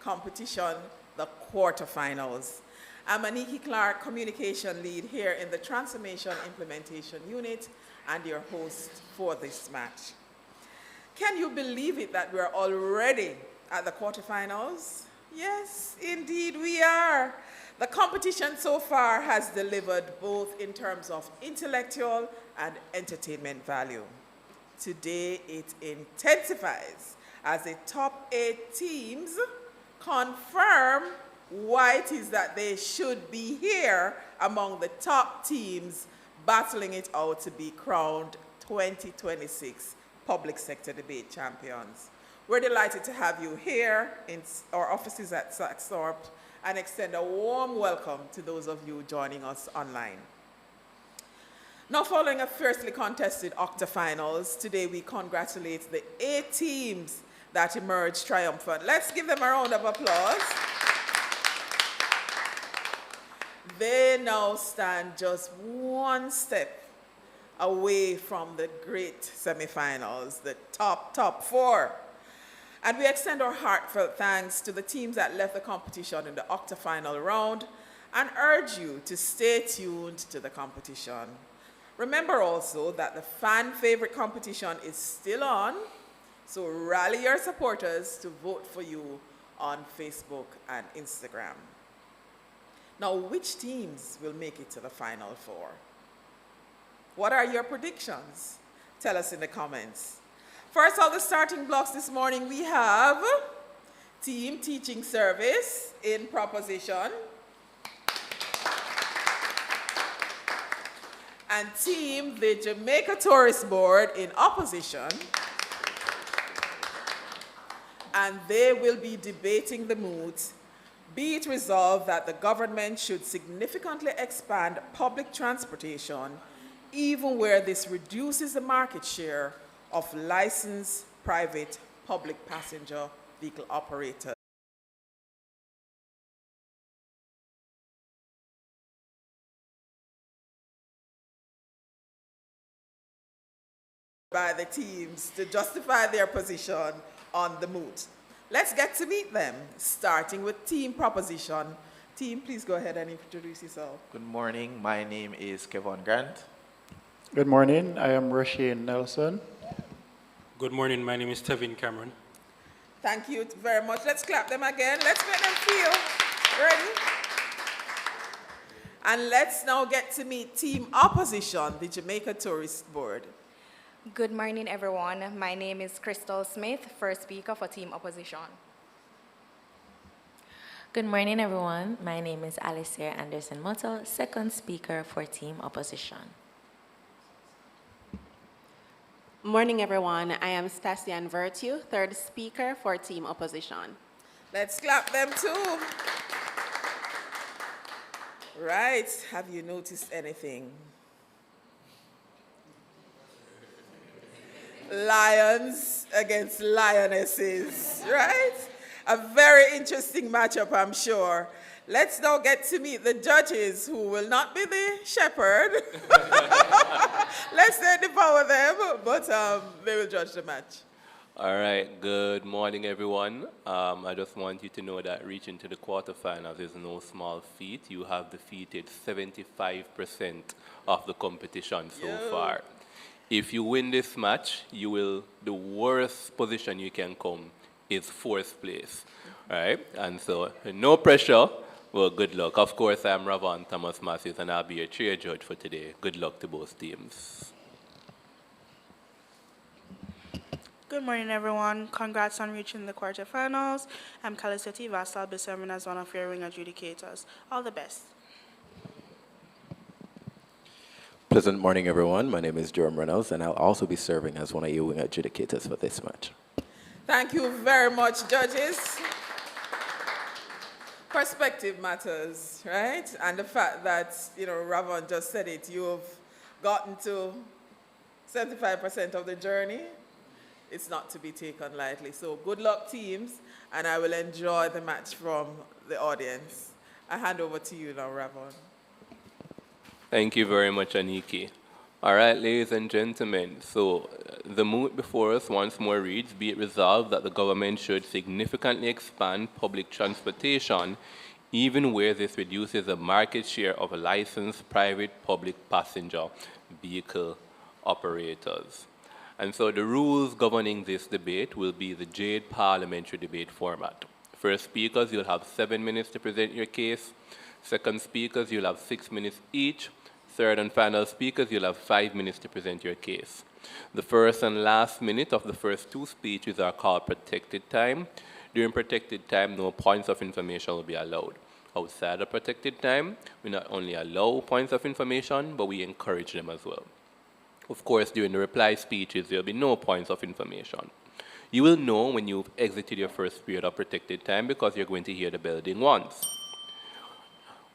competition, the quarterfinals. I'm Aniki Clark, Communication Lead here in the Transformation Implementation Unit and your host for this match. Can you believe it that we're already at the quarterfinals? Yes, indeed we are. The competition so far has delivered both in terms of intellectual and entertainment value. Today it intensifies as the top 8 teams confirm why it is that they should be here among the top teams battling it out to be crowned 2026 Public Sector Debate Champions. We're delighted to have you here in our offices at Saxthorpe and extend a warm welcome to those of you joining us online. Now, following a fiercely contested octafinals, today we congratulate the 8 teams that emerged triumphant. Let's give them a round of applause. They now stand just one step away from the great semifinals, the top 4. And we extend our heartfelt thanks to the teams that left the competition in the octafinal round and urge you to stay tuned to the competition. Remember also that the fan favorite competition is still on, so rally your supporters to vote for you on Facebook and Instagram. Now, which teams will make it to the Final 4? What are your predictions? Tell us in the comments. First of the starting blocks this morning, we have Team Teaching Service in proposition and Team the Jamaica Tourist Board in opposition. And they will be debating the moot. Be it resolved that the government should significantly expand public transportation, even where this reduces the market share of licensed private public passenger vehicle operators. By the teams to justify their position on the moot. Let's get to meet them, starting with Team Proposition. Team, please go ahead and introduce yourself. Good morning. My name is Kevin Grant. Good morning. I am Rasheen Nelson. Good morning. My name is Tevin Cameron. Thank you very much. Let's clap them again. Let's make them feel ready. And let's now get to meet Team Opposition, the Jamaica Tourist Board. Good morning, everyone. My name is Crystal Smith, first speaker for Team Opposition. Good morning, everyone. My name is Alistair Anderson Moto, second speaker for Team Opposition. Morning, everyone. I am Stasian Virtue, third speaker for Team Opposition. Let's clap them too. Right. Have you noticed anything? Lions against lionesses, right? A very interesting matchup, I'm sure. Let's now get to meet the judges who will not be the shepherd. Let's not devour them, but they will judge the match. All right, good morning, everyone. I just want you to know that reaching to the quarterfinals is no small feat. You have defeated 75% of the competition so far. If you win this match, the worst position you can come is 4th place, all right? And so, no pressure, well, good luck. Of course, I'm Ravon Thomas Matthews, and I'll be your chair judge for today. Good luck to both teams. Good morning, everyone. Congrats on reaching the quarterfinals. I'm Kaliseti Vasa. I'll be serving as one of your ring adjudicators. All the best. Pleasant morning, everyone. My name is Jerome Reynolds, and I'll also be serving as one of your wing adjudicators for this match. Thank you very much, judges. Perspective matters, right? And the fact that, Ravon just said it, you've gotten to 75% of the journey. It's not to be taken lightly. So good luck, teams, and I will enjoy the match from the audience. I hand over to you now, Ravon. Thank you very much, Aniki. All right, ladies and gentlemen, so the moot before us once more reads, be it resolved that the government should significantly expand public transportation even where this reduces the market share of licensed private public passenger vehicle operators. And so the rules governing this debate will be the Jade parliamentary debate format. First speakers, you'll have 7 minutes to present your case. Second speakers, you'll have 6 minutes each. Third and final speakers, you'll have 5 minutes to present your case. The first and last minute of the first 2 speeches are called protected time. During protected time, no points of information will be allowed. Outside of protected time, we not only allow points of information, but we encourage them as well. Of course, during the reply speeches, there will be no points of information. You will know when you've exited your first period of protected time because you're going to hear the bell ding once.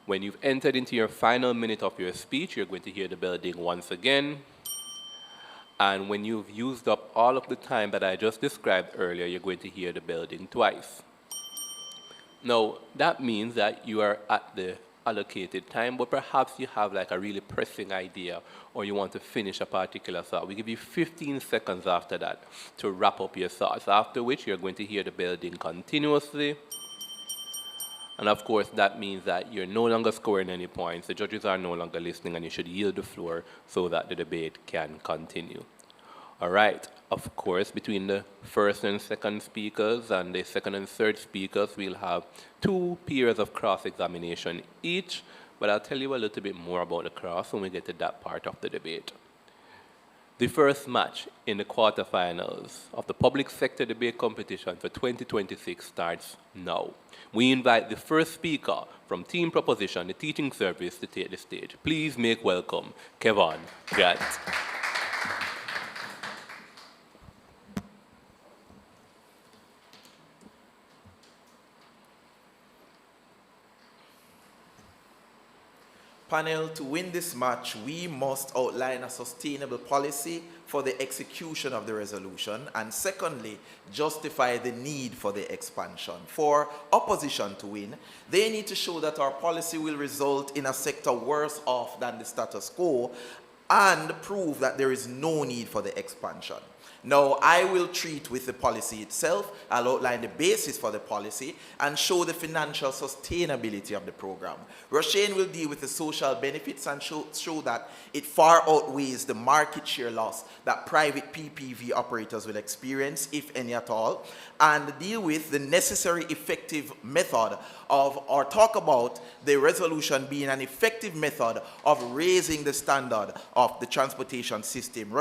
When you've entered into your final minute of your speech, you're going to hear the bell ding once again. And when you've used up all of the time that I just described earlier, you're going to hear the bell ding twice. Now, that means that you are at the allocated time, but perhaps you have like a really pressing idea or you want to finish a particular thought. We give you 15 seconds after that to wrap up your thoughts, after which you're going to hear the bell ding continuously. And of course, that means that you're no longer scoring any points, the judges are no longer listening, and you should yield the floor so that the debate can continue. All right, of course, between the first and second speakers and the second and third speakers, we'll have 2 periods of cross-examination each, but I'll tell you a little bit more about the cross when we get to that part of the debate. The first match in the quarterfinals of the public sector debate competition for 2026 starts now. We invite the first speaker from Team Proposition, the teaching service, to take the stage. Please make welcome Kevon Grant. Panel, to win this match, we must outline a sustainable policy for the execution of the resolution, and secondly, justify the need for the expansion. For opposition to win, they need to show that our policy will result in a sector worse off than the status quo and prove that there is no need for the expansion. Now, I will treat with the policy itself. I'll outline the basis for the policy and show the financial sustainability of the program. Roshane will deal with the social benefits and show that it far outweighs the market share loss that private PPV operators will experience, if any at all, and deal with the necessary effective method of, or talk about the resolution being an effective method of raising the standard of the transportation system.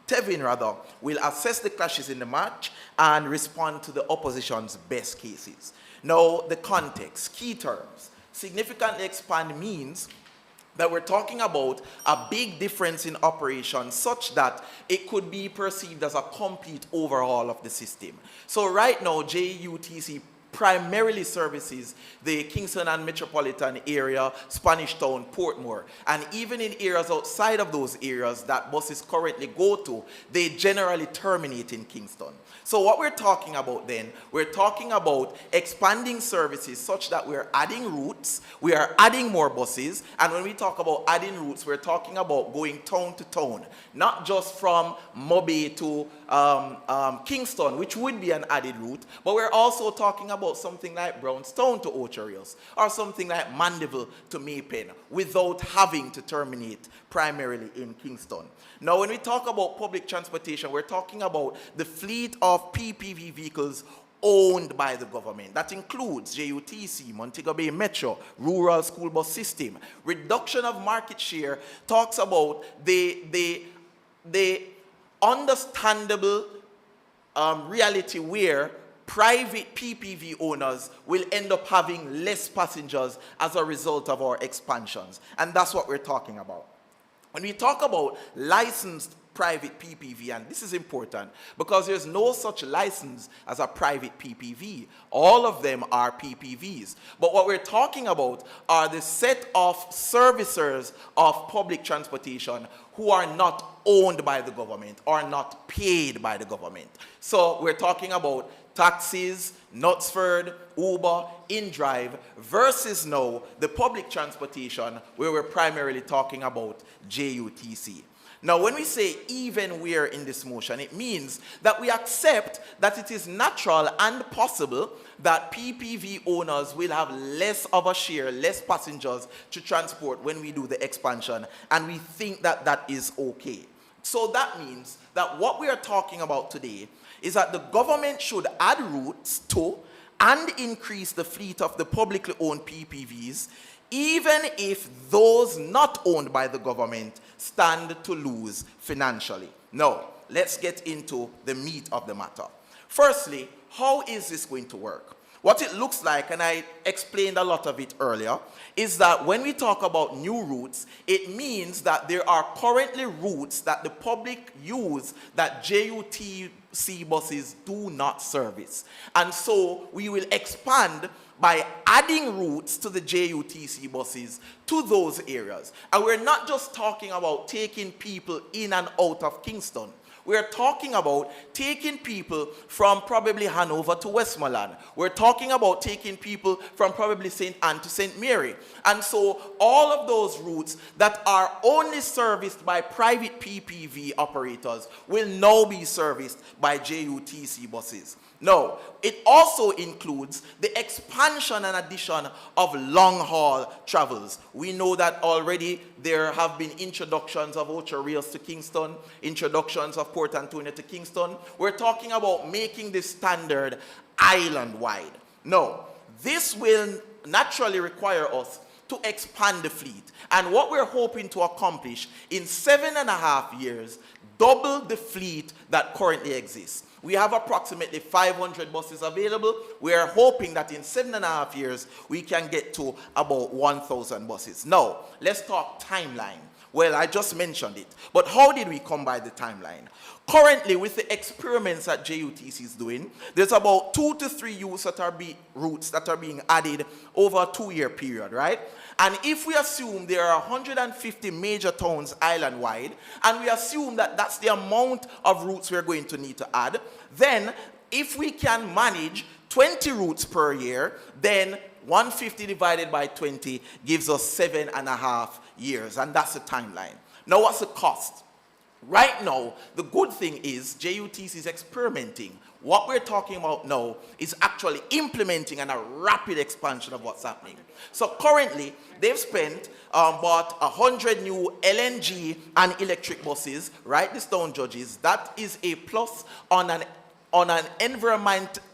Tevin, rather, will assess the clashes in the match and respond to the opposition's best cases. Now, the context, key terms. Significantly expand means that we're talking about a big difference in operation such that it could be perceived as a complete overhaul of the system. So right now, JUTC primarily services the Kingston and metropolitan area, Spanish Town, Portmore. And even in areas outside of those areas that buses currently go to, they generally terminate in Kingston. So what we're talking about then, we're talking about expanding services such that we're adding routes, we are adding more buses, and when we talk about adding routes, we're talking about going town to town, not just from Mobe to Kingston, which would be an added route, but we're also talking about something like Brownstown to Ocho Rios, or something like Mandeville to Maypen, without having to terminate primarily in Kingston. Now, when we talk about public transportation, we're talking about the fleet of PPV vehicles owned by the government. That includes JUTC, Montego Bay Metro, Rural School Bus System. Reduction of market share talks about the understandable reality where private PPV owners will end up having less passengers as a result of our expansions. And that's what we're talking about. When we talk about licensed private PPV, and this is important because there's no such license as a private PPV. All of them are PPVs. But what we're talking about are the set of servicers of public transportation who are not owned by the government or not paid by the government. So we're talking about taxis, Knutsford, Uber, InDrive, versus now the public transportation where we're primarily talking about JUTC. Now, when we say even where in this motion, it means that we accept that it is natural and possible that PPV owners will have less of a share, less passengers to transport when we do the expansion, and we think that that is okay. So that means that what we are talking about today is that the government should add routes to and increase the fleet of the publicly owned PPVs, even if those not owned by the government stand to lose financially. Now, let's get into the meat of the matter. Firstly, how is this going to work? What it looks like, and I explained a lot of it earlier, is that when we talk about new routes, it means that there are currently routes that the public use that JUTC buses do not service. And so we will expand by adding routes to the JUTC buses to those areas. And we're not just talking about taking people in and out of Kingston. We're talking about taking people from probably Hanover to Westmoreland. We're talking about taking people from probably St. Anne to St. Mary. And so all of those routes that are only serviced by private PPV operators will now be serviced by JUTC buses. No, it also includes the expansion and addition of long-haul travels. We know that already there have been introductions of Ultra Rails to Kingston, introductions of Port Antonio to Kingston. We're talking about making this standard island-wide. No, this will naturally require us to expand the fleet. And what we're hoping to accomplish in 7.5 years, double the fleet that currently exists. We have approximately 500 buses available. We are hoping that in 7.5 years, we can get to about 1,000 buses. Now, let's talk timeline. Well, I just mentioned it, but how did we come by the timeline? Currently, with the experiments that JUTC is doing, there's about 2 to 3 routes that are being added over a 2-year period, right? And if we assume there are 150 major towns island-wide, and we assume that that's the amount of routes we're going to need to add, then if we can manage 20 routes per year, then 150 divided by 20 gives us 7.5 years, and that's the timeline. Now, what's the cost? Right now, the good thing is JUTC is experimenting. What we're talking about now is actually implementing and a rapid expansion of what's happening. So currently, they've spent about 100 new LNG and electric buses. Write this down, judges. That is a plus on an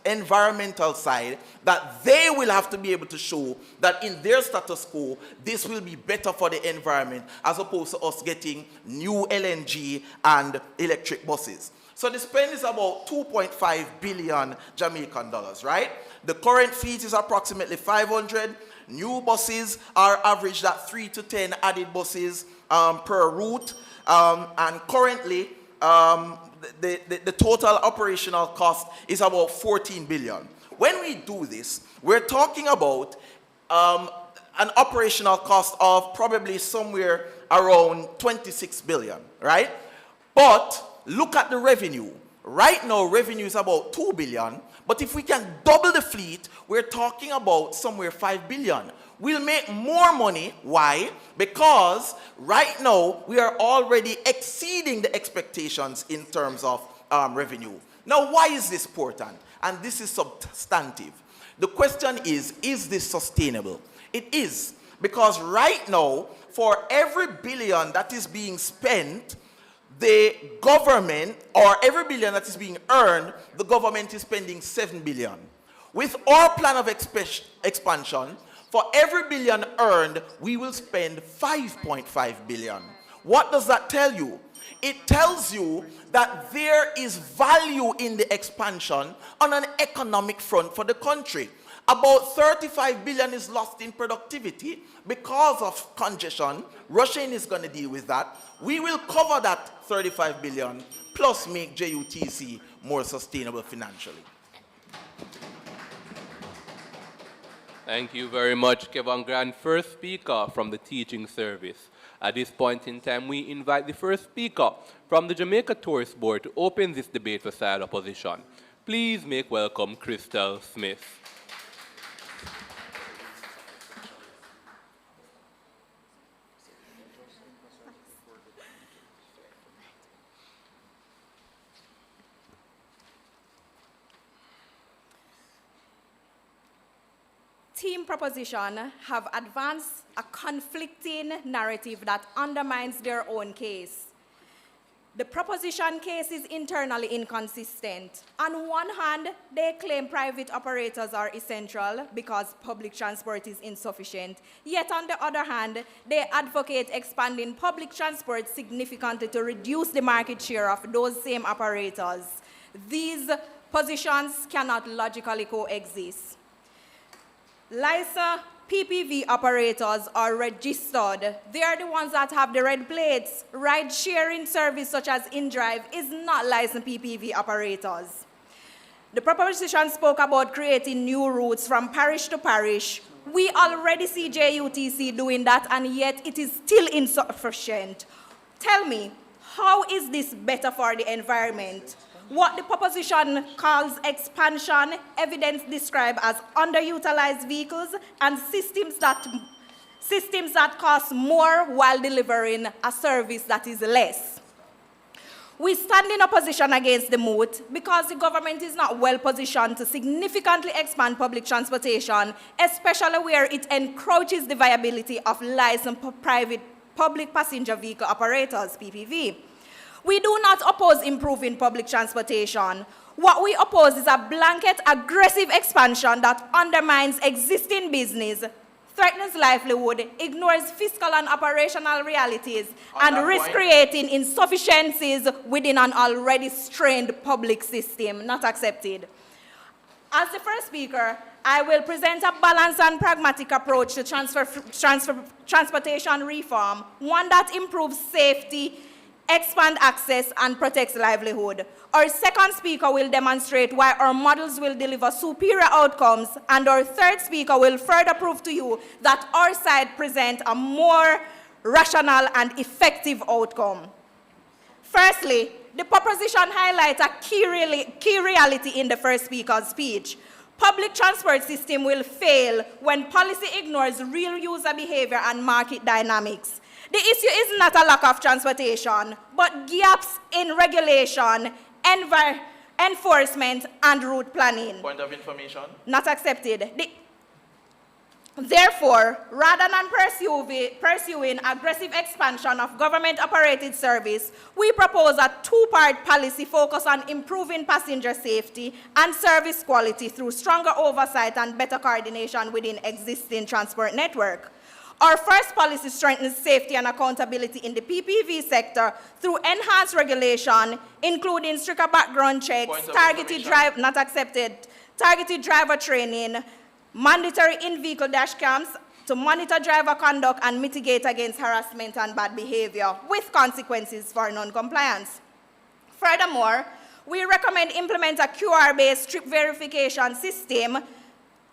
environmental side, that they will have to be able to show that in their status quo, this will be better for the environment as opposed to us getting new LNG and electric buses. So the spend is about 2.5 billion Jamaican dollars, right? The current fleet is approximately 500. New buses are averaged at 3 to 10 added buses per route. And currently, the total operational cost is about 14 billion. When we do this, we're talking about an operational cost of probably somewhere around 26 billion, right? But look at the revenue. Right now, revenue is about 2 billion, but if we can double the fleet, we're talking about somewhere 5 billion. We'll make more money. Why? Because right now, we are already exceeding the expectations in terms of revenue. Now, why is this important? And this is substantive. The question is this sustainable? It is, because right now, for every billion that is being spent, the government, or every billion that is being earned, the government is spending 7 billion. With our plan of expansion, for every billion earned, we will spend 5.5 billion. What does that tell you? It tells you that there is value in the expansion on an economic front for the country. About 35 billion is lost in productivity because of congestion. Russia is going to deal with that. We will cover that 35 billion plus make JUTC more sustainable financially. Thank you very much, Kevin Grant. First speaker from the teaching service. At this point in time, we invite the first speaker from the Jamaica Tourist Board to open this debate for side opposition. Please make welcome Crystal Smith. Team Proposition have advanced a conflicting narrative that undermines their own case. The proposition case is internally inconsistent. On one hand, they claim private operators are essential because public transport is insufficient. Yet on the other hand, they advocate expanding public transport significantly to reduce the market share of those same operators. These positions cannot logically coexist. Licensed PPV operators are registered. They are the ones that have the red plates. Ride-sharing service such as InDrive is not licensed PPV operators. The proposition spoke about creating new routes from parish to parish. We already see JUTC doing that, and yet it is still insufficient. Tell me, how is this better for the environment? What the proposition calls expansion, evidence described as underutilized vehicles and systems that cost more while delivering a service that is less. We stand in opposition against the move because the government is not well positioned to significantly expand public transportation, especially where it encroaches the viability of licensed private public passenger vehicle operators, PPV. We do not oppose improving public transportation. What we oppose is a blanket aggressive expansion that undermines existing business, threatens livelihood, ignores fiscal and operational realities, and risks creating insufficiencies within an already strained public system. Not accepted. As the first speaker, I will present a balanced and pragmatic approach to transportation reform, one that improves safety, expand access, and protects livelihood. Our second speaker will demonstrate why our models will deliver superior outcomes, and our third speaker will further prove to you that our side presents a more rational and effective outcome. Firstly, the proposition highlights a key reality in the first speaker's speech. Public transport system will fail when policy ignores real user behavior and market dynamics. The issue is not a lack of transportation, but gaps in regulation, enforcement, and route planning. Point of information. Not accepted. Therefore, rather than pursuing aggressive expansion of government-operated service, we propose a two-part policy focused on improving passenger safety and service quality through stronger oversight and better coordination within existing transport network. Our first policy strengthens safety and accountability in the PPV sector through enhanced regulation, including stricter background checks, targeted driver training, mandatory in-vehicle dash cams to monitor driver conduct and mitigate against harassment and bad behavior, with consequences for non-compliance. Furthermore, we recommend implement a QR-based trip verification system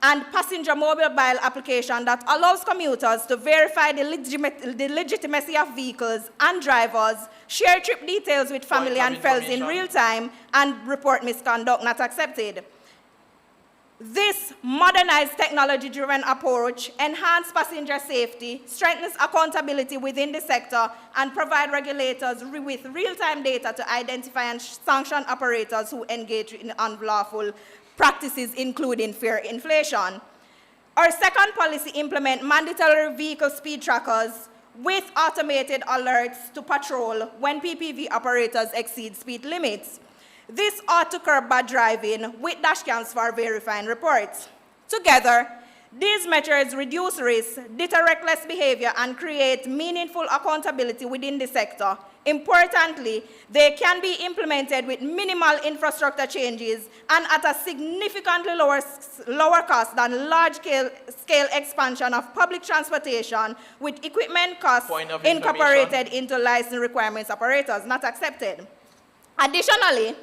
and passenger mobile application that allows commuters to verify the legitimacy of vehicles and drivers, share trip details with family and friends in real time, and report misconduct. Not accepted. This modernized technology-driven approach enhances passenger safety, strengthens accountability within the sector, and provides regulators with real-time data to identify and sanction operators who engage in unlawful practices, including fare inflation. Our second policy implement mandatory vehicle speed trackers with automated alerts to patrol when PPV operators exceed speed limits. This ought to curb bad driving with dash cams for verifying reports. Together, these measures reduce risk, deter reckless behavior, and create meaningful accountability within the sector. Importantly, they can be implemented with minimal infrastructure changes and at a significantly lower cost than large-scale expansion of public transportation with equipment costs incorporated into license requirements operators. Not accepted. Additionally,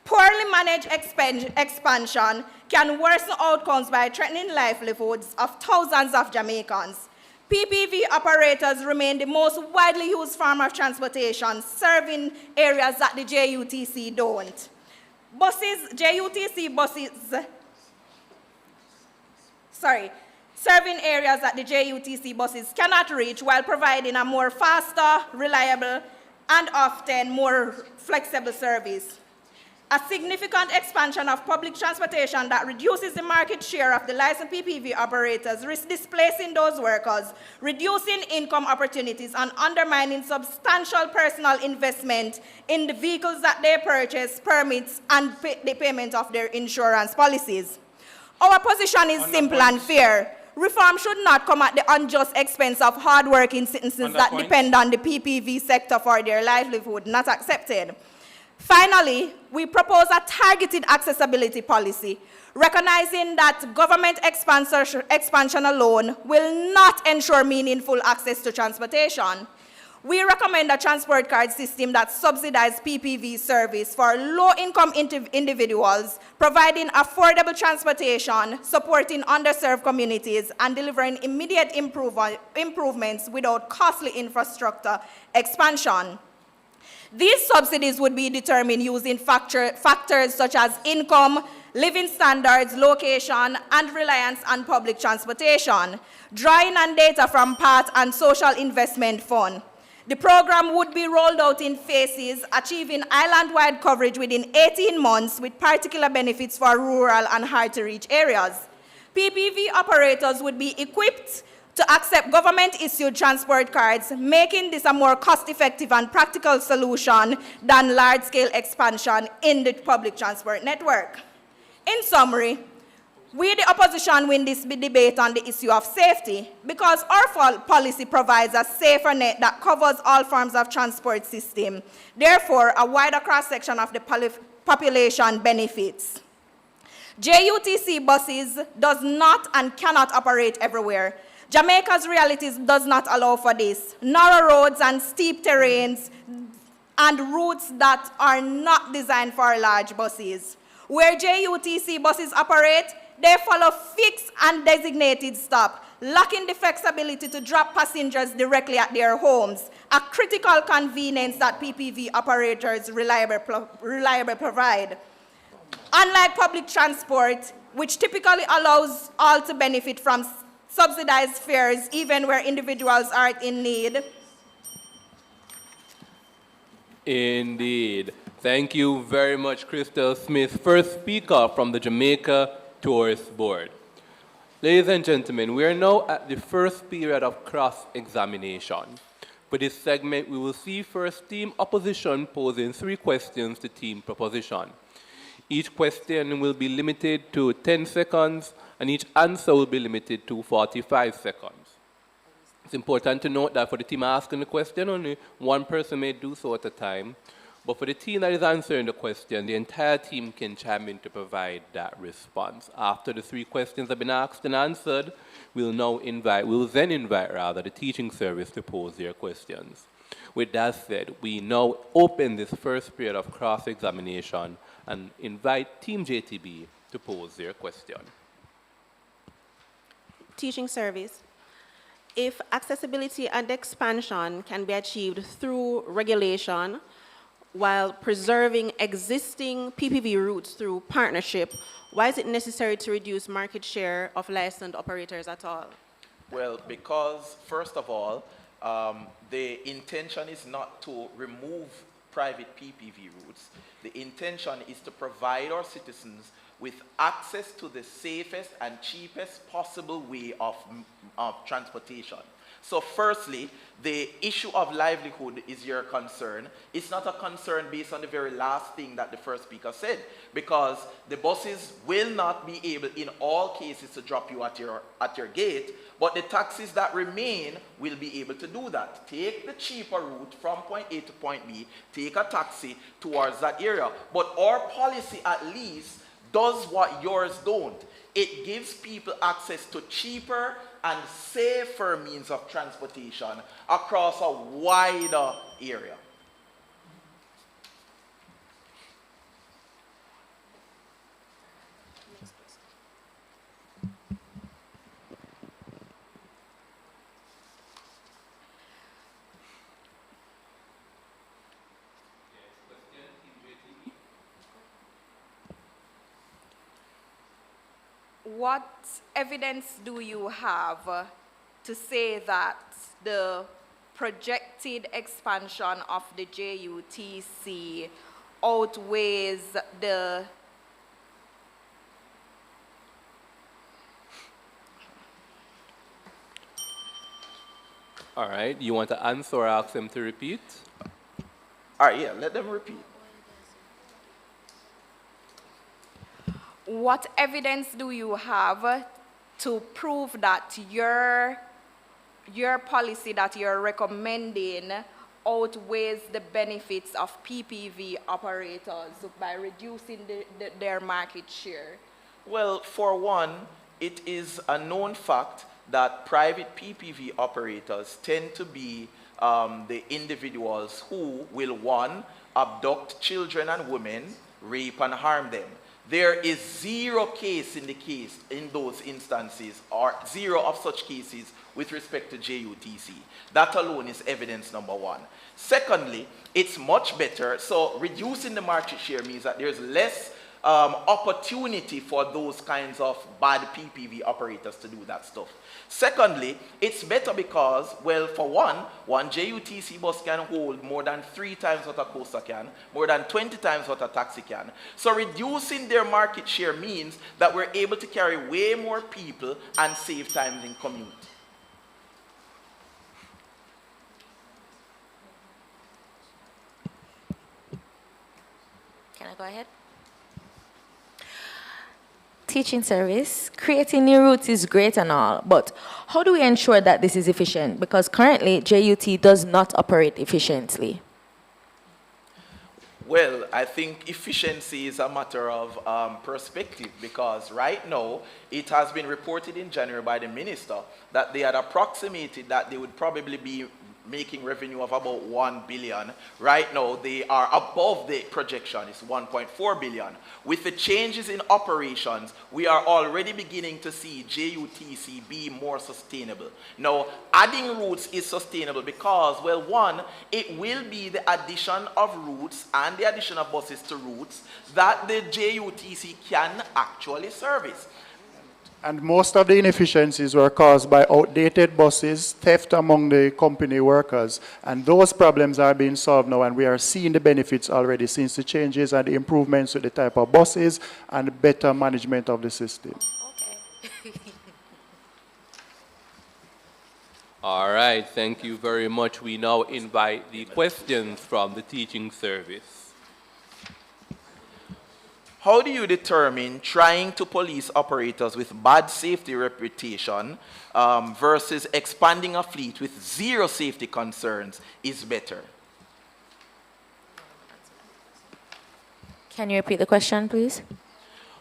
poorly managed expansion can worsen outcomes by threatening livelihoods of thousands of Jamaicans. PPV operators remain the most widely used form of transportation, serving areas that the JUTC don't. Serving areas that the JUTC buses cannot reach while providing a more faster, reliable, and often more flexible service. a significant expansion of public transportation that reduces the market share of the licensed PPV operators, risk displacing those workers, reducing income opportunities, and undermining substantial personal investment in the vehicles that they purchase, permits, and the payment of their insurance policies. Our position is simple and fair. Reform should not come at the unjust expense of hardworking citizens that depend on the PPV sector for their livelihood. Not accepted. Finally, we propose a targeted accessibility policy, recognizing that government expansion alone will not ensure meaningful access to transportation. We recommend a transport card system that subsidizes PPV service for low-income individuals, providing affordable transportation, supporting underserved communities, and delivering immediate improvements without costly infrastructure expansion. These subsidies would be determined using factors such as income, living standards, location, and reliance on public transportation, drawing on data from PATH and Social Investment Fund. The program would be rolled out in phases, achieving island-wide coverage within 18 months with particular benefits for rural and hard-to-reach areas. PPV operators would be equipped to accept government-issued transport cards, making this a more cost-effective and practical solution than large-scale expansion in the public transport network. In summary, we, the opposition, win this debate on the issue of safety because our policy provides a safer net that covers all forms of transport system. Therefore, a wider cross-section of the population benefits. JUTC buses does not and cannot operate everywhere. Jamaica's realities does not allow for this. Narrow roads and steep terrains and routes that are not designed for large buses. Where JUTC buses operate, they follow fixed and designated stop, lacking the flexibility to drop passengers directly at their homes, a critical convenience that PPV operators reliably provide. Unlike public transport, which typically allows all to benefit from subsidized fares even where individuals are in need. Indeed. Thank you very much, Crystal Smith, first speaker from the Jamaica Tourist Board. Ladies and gentlemen, we are now at the first period of cross-examination. For this segment, we will see first team opposition posing 3 questions to team proposition. Each question will be limited to 10 seconds, and each answer will be limited to 45 seconds. It's important to note that for the team asking the question, only one person may do so at a time. But for the team that is answering the question, the entire team can chime in to provide that response. After the 3 questions have been asked and answered, we'll then invite the teaching service to pose their questions. With that said, we now open this first period of cross-examination and invite Team JTB to pose their question. Teaching service. If accessibility and expansion can be achieved through regulation while preserving existing PPV routes through partnership, why is it necessary to reduce market share of licensed operators at all? Well, because first of all, the intention is not to remove private PPV routes. The intention is to provide our citizens with access to the safest and cheapest possible way of transportation. So firstly, the issue of livelihood is your concern. It's not a concern based on the very last thing that the first speaker said, because the buses will not be able in all cases to drop you at your gate, but the taxis that remain will be able to do that. Take the cheaper route from point A to point B, take a taxi towards that area. But our policy at least does what yours don't. It gives people access to cheaper and safer means of transportation across a wider area. What evidence do you have to say that the projected expansion of the JUTC outweighs the All right, you want to answer or ask them to repeat? All right, yeah, let them repeat. what evidence do you have to prove that your policy that you're recommending outweighs the benefits of PPV operators by reducing their market share? Well, for one, it is a known fact that private PPV operators tend to be the individuals who will, one, abduct children and women, rape and harm them. There is zero case in those instances, or zero of such cases with respect to JUTC. That alone is evidence number one. Secondly, it's much better, so reducing the market share means that there's less opportunity for those kinds of bad PPV operators to do that stuff. Secondly, it's better because, well, for one JUTC bus can hold more than 3 times what a coaster can, more than 20 times what a taxi can. So reducing their market share means that we're able to carry way more people and save time in commute. Can I go ahead? Teaching service, creating new routes is great and all, but how do we ensure that this is efficient? Because currently, JUT does not operate efficiently. Well, I think efficiency is a matter of perspective, because right now, it has been reported in January by the minister that they had approximated that they would probably be making revenue of about 1 billion. Right now, they are above the projection, it's 1.4 billion. With the changes in operations, we are already beginning to see JUTC be more sustainable. Now, adding routes is sustainable because, well, one, it will be the addition of routes and the addition of buses to routes that the JUTC can actually service. And most of the inefficiencies were caused by outdated buses, theft among the company workers, and those problems are being solved now, and we are seeing the benefits already since the changes and the improvements with the type of buses and better management of the system. Okay. All right, thank you very much. We now invite the questions from the teaching service. How do you determine trying to police operators with bad safety reputation versus expanding a fleet with zero safety concerns is better? Can you repeat the question, please?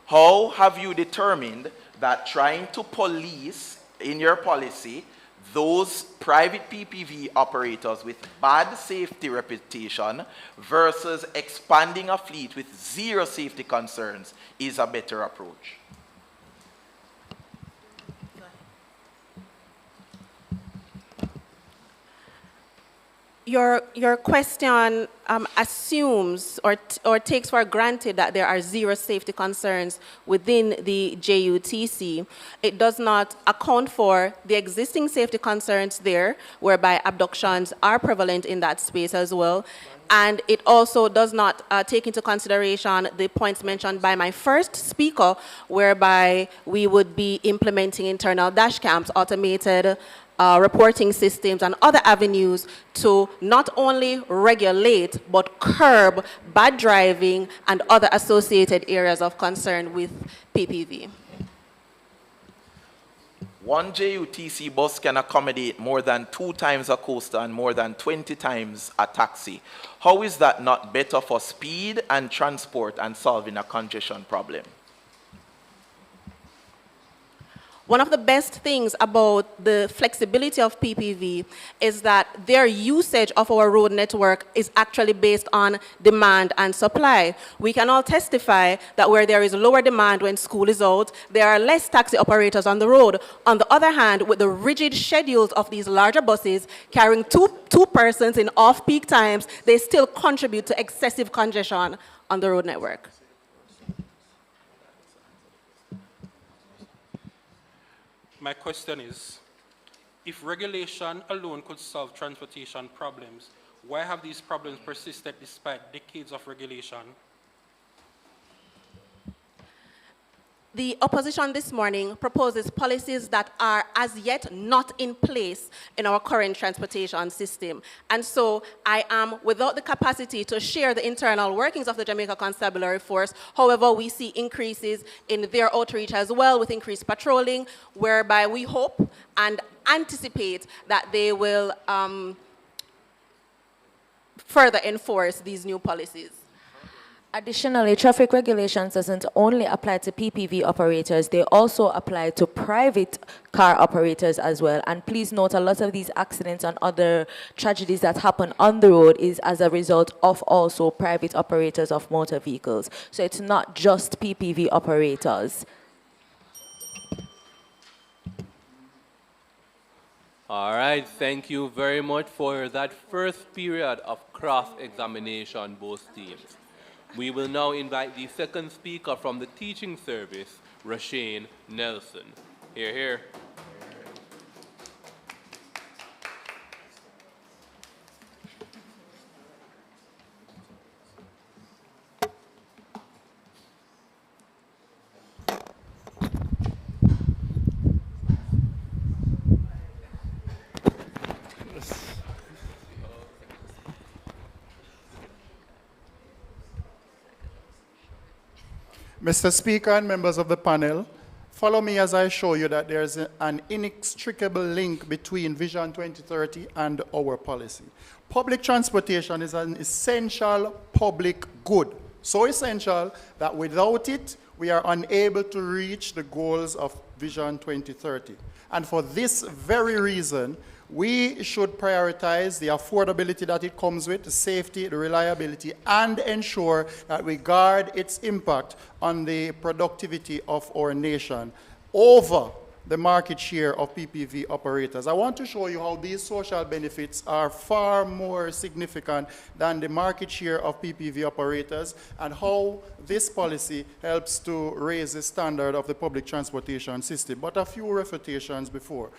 How have you determined that trying to police in your policy those private PPV operators with bad safety reputation versus expanding a fleet with zero safety concerns is a better approach? Your question assumes or takes for granted that there are zero safety concerns within the JUTC. It does not account for the existing safety concerns there, whereby abductions are prevalent in that space as well. And it also does not take into consideration the points mentioned by my first speaker, whereby we would be implementing internal dash cams, automated reporting systems, and other avenues to not only regulate but curb bad driving and other associated areas of concern with PPV. One JUTC bus can accommodate more than 2 times a coaster and more than 20 times a taxi. How is that not better for speed and transport and solving a congestion problem? One of the best things about the flexibility of PPV is that their usage of our road network is actually based on demand and supply. We can all testify that where there is lower demand when school is out, there are less taxi operators on the road. On the other hand, with the rigid schedules of these larger buses carrying two persons in off-peak times, they still contribute to excessive congestion on the road network. My question is, if regulation alone could solve transportation problems, Why have these problems persisted despite decades of regulation? The opposition this morning proposes policies that are as yet not in place in our current transportation system. And so I am without the capacity to share the internal workings of the Jamaica Constabulary Force. However, we see increases in their outreach as well with increased patrolling, whereby we hope and anticipate that they will further enforce these new policies. Additionally, traffic regulations doesn't only apply to PPV operators, they also apply to private car operators as well. And please note, a lot of these accidents and other tragedies that happen on the road is as a result of also private operators of motor vehicles. So it's not just PPV operators. All right, thank you very much for that first period of cross-examination, both teams. We will now invite the second speaker from the teaching service, Rashane Nelson. Here, here. Mr. Speaker and members of the panel, follow me as I show you that there's an inextricable link between Vision 2030 and our policy. Public transportation is an essential public good, so essential that without it, we are unable to reach the goals of Vision 2030. And for this very reason, we should prioritize the affordability that it comes with, the safety, the reliability, and ensure that we guard its impact on the productivity of our nation over the market share of PPV operators. I want to show you how these social benefits are far more significant than the market share of PPV operators and how this policy helps to raise the standard of the public transportation system. But a few refutations before.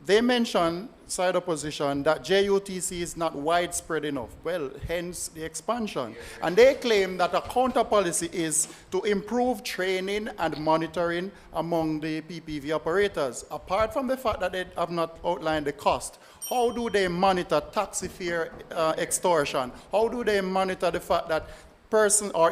They mention, side opposition, that JUTC is not widespread enough. Well, hence the expansion. And they claim that a counter policy is to improve training and monitoring among the PPV operators. Apart from the fact that they have not outlined the cost, how do they monitor taxi fare extortion? How do they monitor the fact that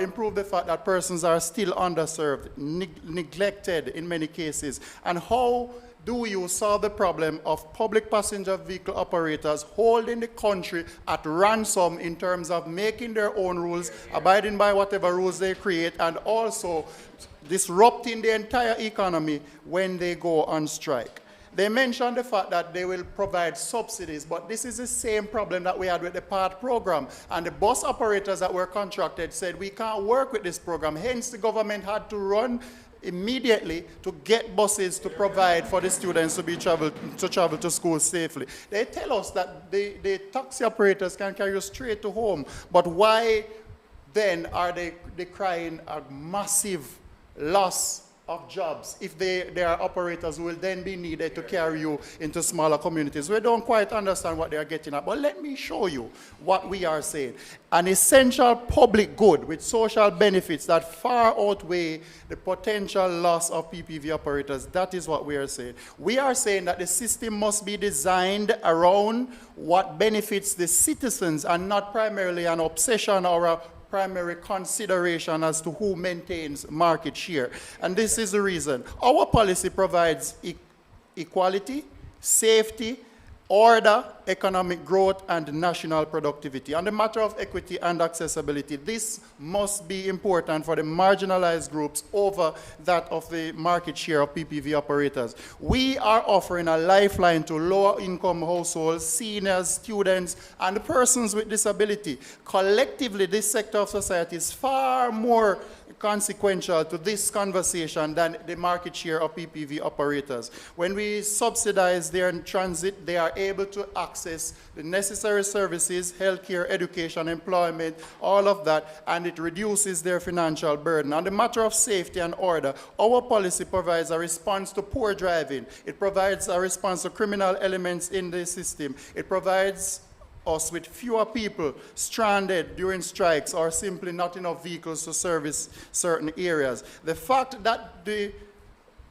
improve the fact that persons are still underserved, neglected in many cases? And how do you solve the problem of public passenger vehicle operators holding the country at ransom in terms of making their own rules, abiding by whatever rules they create, and also disrupting the entire economy when they go on strike? They mentioned the fact that they will provide subsidies, but this is the same problem that we had with the PATH program. And the bus operators that were contracted said, we can't work with this program. Hence, the government had to run immediately to get buses to provide for the students to travel to school safely. They tell us that the taxi operators can carry you straight to home, but why then are they crying a massive loss of jobs if there are operators who will then be needed to carry you into smaller communities? We don't quite understand what they are getting at, but let me show you what we are saying. An essential public good with social benefits that far outweigh the potential loss of PPV operators. That is what we are saying. We are saying that the system must be designed around what benefits the citizens and not primarily an obsession or a primary consideration as to who maintains market share. And this is the reason. Our policy provides equality, safety, order, economic growth, and national productivity. On the matter of equity and accessibility, this must be important for the marginalized groups over that of the market share of PPV operators. We are offering a lifeline to lower-income households, seniors, students, and persons with disability. Collectively, this sector of society is far more consequential to this conversation than the market share of PPV operators. When we subsidize their transit, they are able to access the necessary services, healthcare, education, employment, all of that, and it reduces their financial burden. On the matter of safety and order, our policy provides a response to poor driving. It provides a response to criminal elements in the system. It provides us with fewer people stranded during strikes or simply not enough vehicles to service certain areas. The fact that the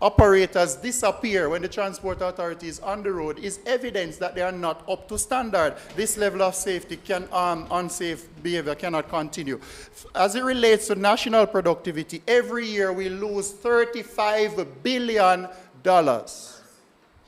operators disappear when the transport authority is on the road is evidence that they are not up to standard. This level of safety unsafe behavior cannot continue. As it relates to national productivity, every year we lose $35 billion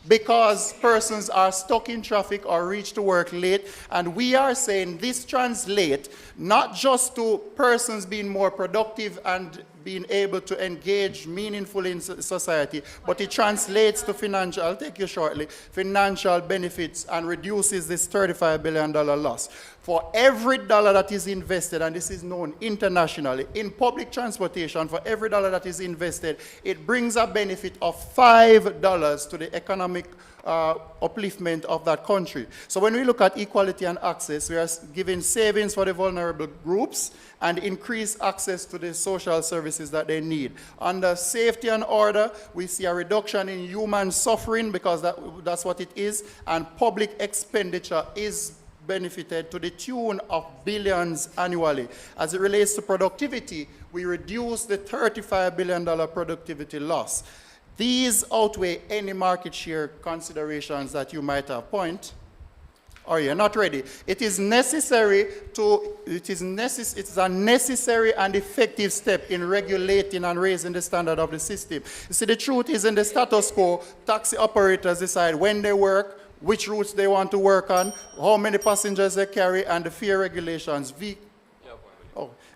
because persons are stuck in traffic or reach to work late, and we are saying this translates not just to persons being more productive and being able to engage meaningfully in society, but it translates to financial, I'll take you shortly, financial benefits and reduces this $35 billion loss. For every dollar that is invested, and this is known internationally, in public transportation, for every dollar that is invested, it brings a benefit of $5 to the economic upliftment of that country. So when we look at equality and access, we are giving savings for the vulnerable groups and increased access to the social services that they need. Under safety and order, we see a reduction in human suffering because that's what it is, and public expenditure is benefited to the tune of billions annually. As it relates to productivity, we reduce the $35 billion productivity loss. These outweigh any market share considerations that you might have. Point? Or you're not ready. It is a necessary and effective step in regulating and raising the standard of the system. You see, the truth is in the status quo, taxi operators decide when they work, which routes they want to work on, how many passengers they carry, and the fare regulations.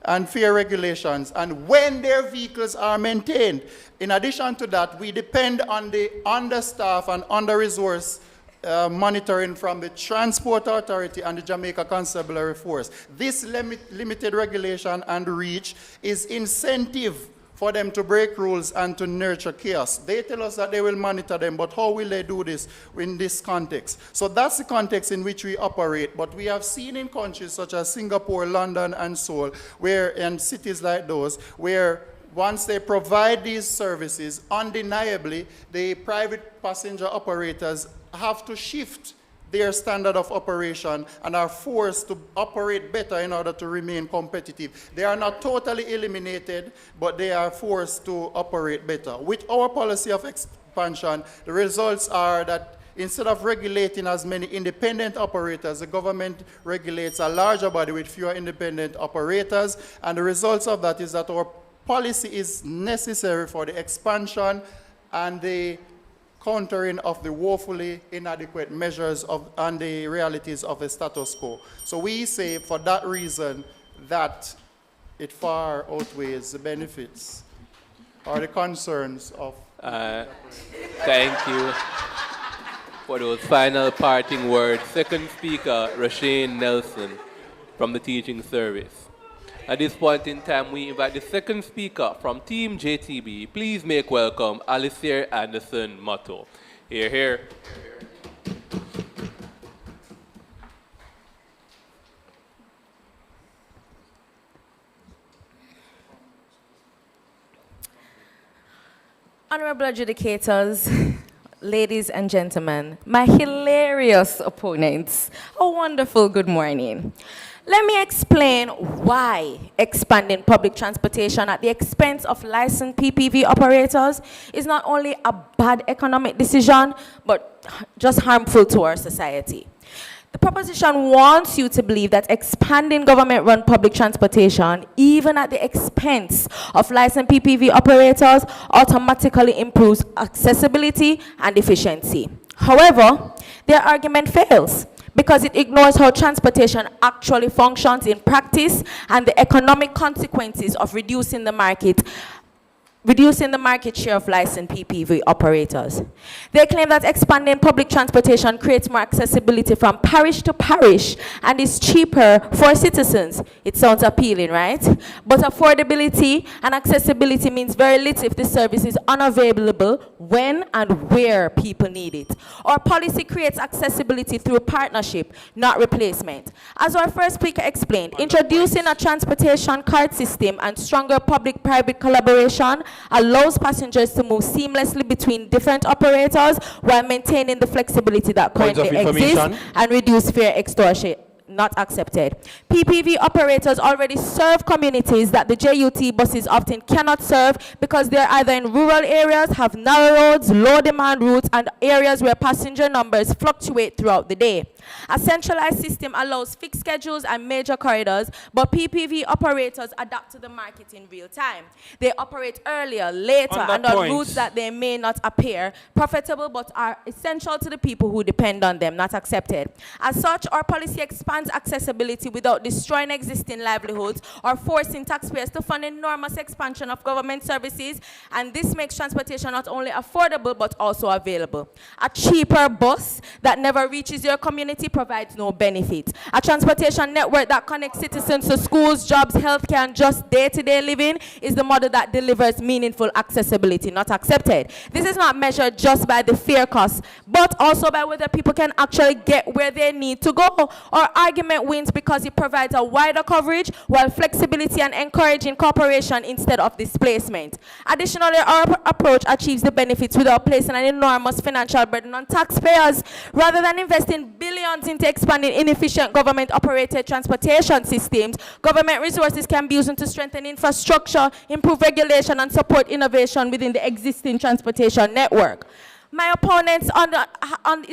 And fare regulations, and when their vehicles are maintained. In addition to that, we depend on the understaff and under-resource monitoring from the Transport Authority and the Jamaica Constabulary Force. This limited regulation and reach is incentive for them to break rules and to nurture chaos. They tell us that they will monitor them, but how will they do this in this context? So that's the context in which we operate, but we have seen in countries such as Singapore, London, and Seoul, and cities like those, where once they provide these services, undeniably, the private passenger operators have to shift their standard of operation and are forced to operate better in order to remain competitive. They are not totally eliminated, but they are forced to operate better. With our policy of expansion, the results are that instead of regulating as many independent operators, the government regulates a larger body with fewer independent operators, and the results of that is that our policy is necessary for the expansion and the countering of the woefully inadequate measures and the realities of the status quo. So we say for that reason that it far outweighs the benefits or the concerns of... Thank you for those final parting words. Second speaker, Rashane Nelson from the Teaching Service. At this point in time, we invite the second speaker from Team JTB. Please make welcome Alistair Anderson Motto. Here, here. Honorable adjudicators, ladies and gentlemen, my hilarious opponents, a wonderful good morning. Let me explain why expanding public transportation at the expense of licensed PPV operators is not only a bad economic decision, but just harmful to our society. The proposition wants you to believe that expanding government-run public transportation, even at the expense of licensed PPV operators, automatically improves accessibility and efficiency. However, their argument fails, because it ignores how transportation actually functions in practice and the economic consequences of reducing the market share of licensed PPV operators. They claim that expanding public transportation creates more accessibility from parish to parish and is cheaper for citizens. It sounds appealing, right? But affordability and accessibility means very little if the service is unavailable when and where people need it. Our policy creates accessibility through partnership, not replacement. As our first speaker explained, introducing a transportation card system and stronger public-private collaboration allows passengers to move seamlessly between different operators while maintaining the flexibility that currently exists and reduce fare not accepted. PPV operators already serve communities that the JUT buses often cannot serve because they're either in rural areas, have narrow roads, low demand routes, and areas where passenger numbers fluctuate throughout the day. A centralized system allows fixed schedules and major corridors, but PPV operators adapt to the market in real time. They operate earlier, later, and on routes that they may not appear profitable but are essential to the people who depend on them, not accepted. As such, our policy expands accessibility without destroying existing livelihoods or forcing taxpayers to fund enormous expansion of government services, and this makes transportation not only affordable but also available. A cheaper bus that never reaches your community provides no benefit. A transportation network that connects citizens to schools, jobs, healthcare, and just day-to-day living is the model that delivers meaningful accessibility, not accepted. This is not measured just by the fare cost, but also by whether people can actually get where they need to go. Our argument wins because it provides a wider coverage while flexibility and encouraging cooperation instead of displacement. Additionally, our approach achieves the benefits without placing an enormous financial burden on taxpayers. Rather than investing billions into expanding inefficient government-operated transportation systems, government resources can be used to strengthen infrastructure, improve regulation, and support innovation within the existing transportation network. My opponent is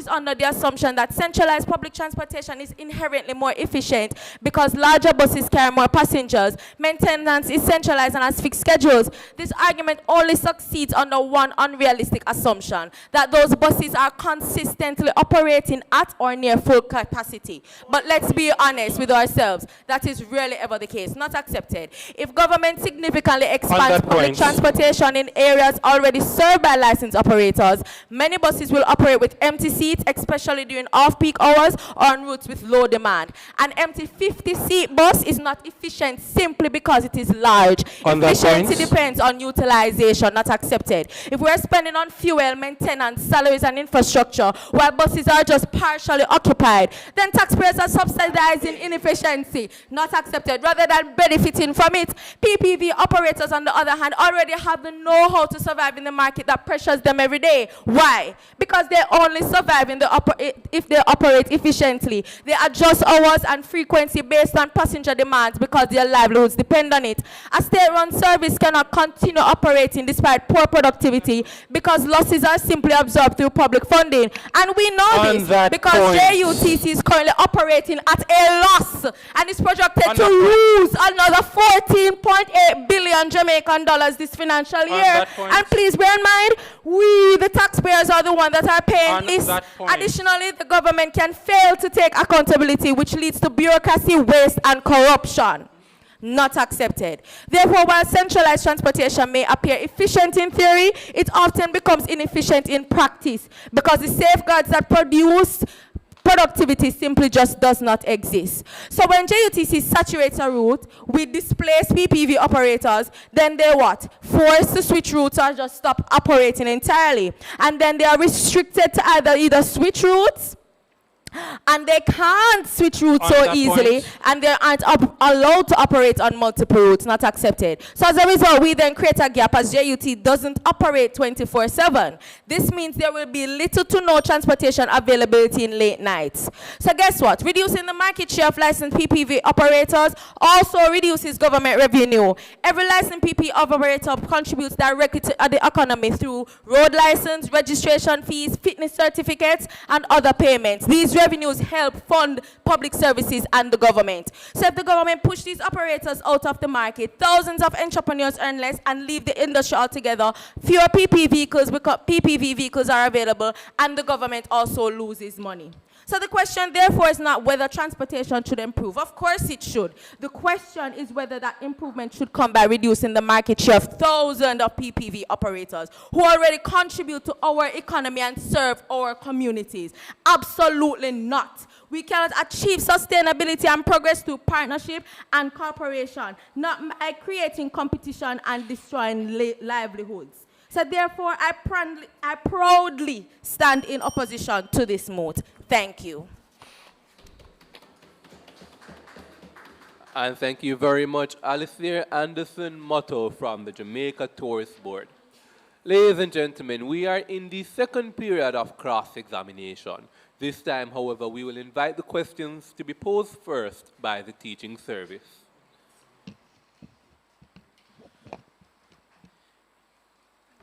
under the assumption that centralized public transportation is inherently more efficient because larger buses carry more passengers, maintenance is centralized and has fixed schedules. This argument only succeeds under one unrealistic assumption, that those buses are consistently operating at or near full capacity. But let's be honest with ourselves, that is rarely ever the case, not accepted. If government significantly expands public transportation in areas already served by licensed operators, many buses will operate with empty seats, especially during off-peak hours or on routes with low demand. An empty 50-seat bus is not efficient simply because it is large. Efficiency depends on utilization, not accepted. If we're spending on fuel, maintenance, salaries, and infrastructure, while buses are just partially occupied, then taxpayers are subsidizing inefficiency, not accepted, rather than benefiting from it. PPV operators, on the other hand, already have the know-how to survive in the market that pressures them every day. Why? Because they only survive if they operate efficiently. They adjust hours and frequency based on passenger demands because their livelihoods depend on it. A state-run service cannot continue operating despite poor productivity because losses are simply absorbed through public funding. And we know this because JUTC is currently operating at a loss and is projected to lose another 14.8 billion Jamaican dollars this financial year. And please bear in mind, we, the taxpayers, are the ones that are paying this. Additionally, the government can fail to take accountability, which leads to bureaucracy, waste, and corruption. Not accepted. Therefore, while centralized transportation may appear efficient in theory, it often becomes inefficient in practice because the safeguards that produce productivity simply just does not exist. So when JUTC saturates a route with displaced PPV operators, then they're what? Forced to switch routes or just stop operating entirely. And then they are restricted to either switch routes, and they can't switch routes so easily, and they aren't allowed to operate on multiple routes, not accepted. So as a result, we then create a gap as JUT doesn't operate 24/7. This means there will be little to no transportation availability in late nights. So guess what? Reducing the market share of licensed PPV operators also reduces government revenue. Every licensed PPV operator contributes directly to the economy through road license, registration fees, fitness certificates, and other payments. These revenues help fund public services and the government. So if the government push these operators out of the market, thousands of entrepreneurs earn less and leave the industry altogether. Fewer PPV vehicles are available, and the government also loses money. So the question, therefore, is not whether transportation should improve. Of course it should. The question is whether that improvement should come by reducing the market share of thousands of PPV operators who already contribute to our economy and serve our communities. Absolutely not. We cannot achieve sustainability and progress through partnership and cooperation, not by creating competition and destroying livelihoods. So therefore, I proudly stand in opposition to this mote. Thank you. And thank you very much, Alistair Anderson Motto from the Jamaica Tourist Board. Ladies and gentlemen, we are in the second period of cross-examination. This time, however, we will invite the questions to be posed first by the teaching service.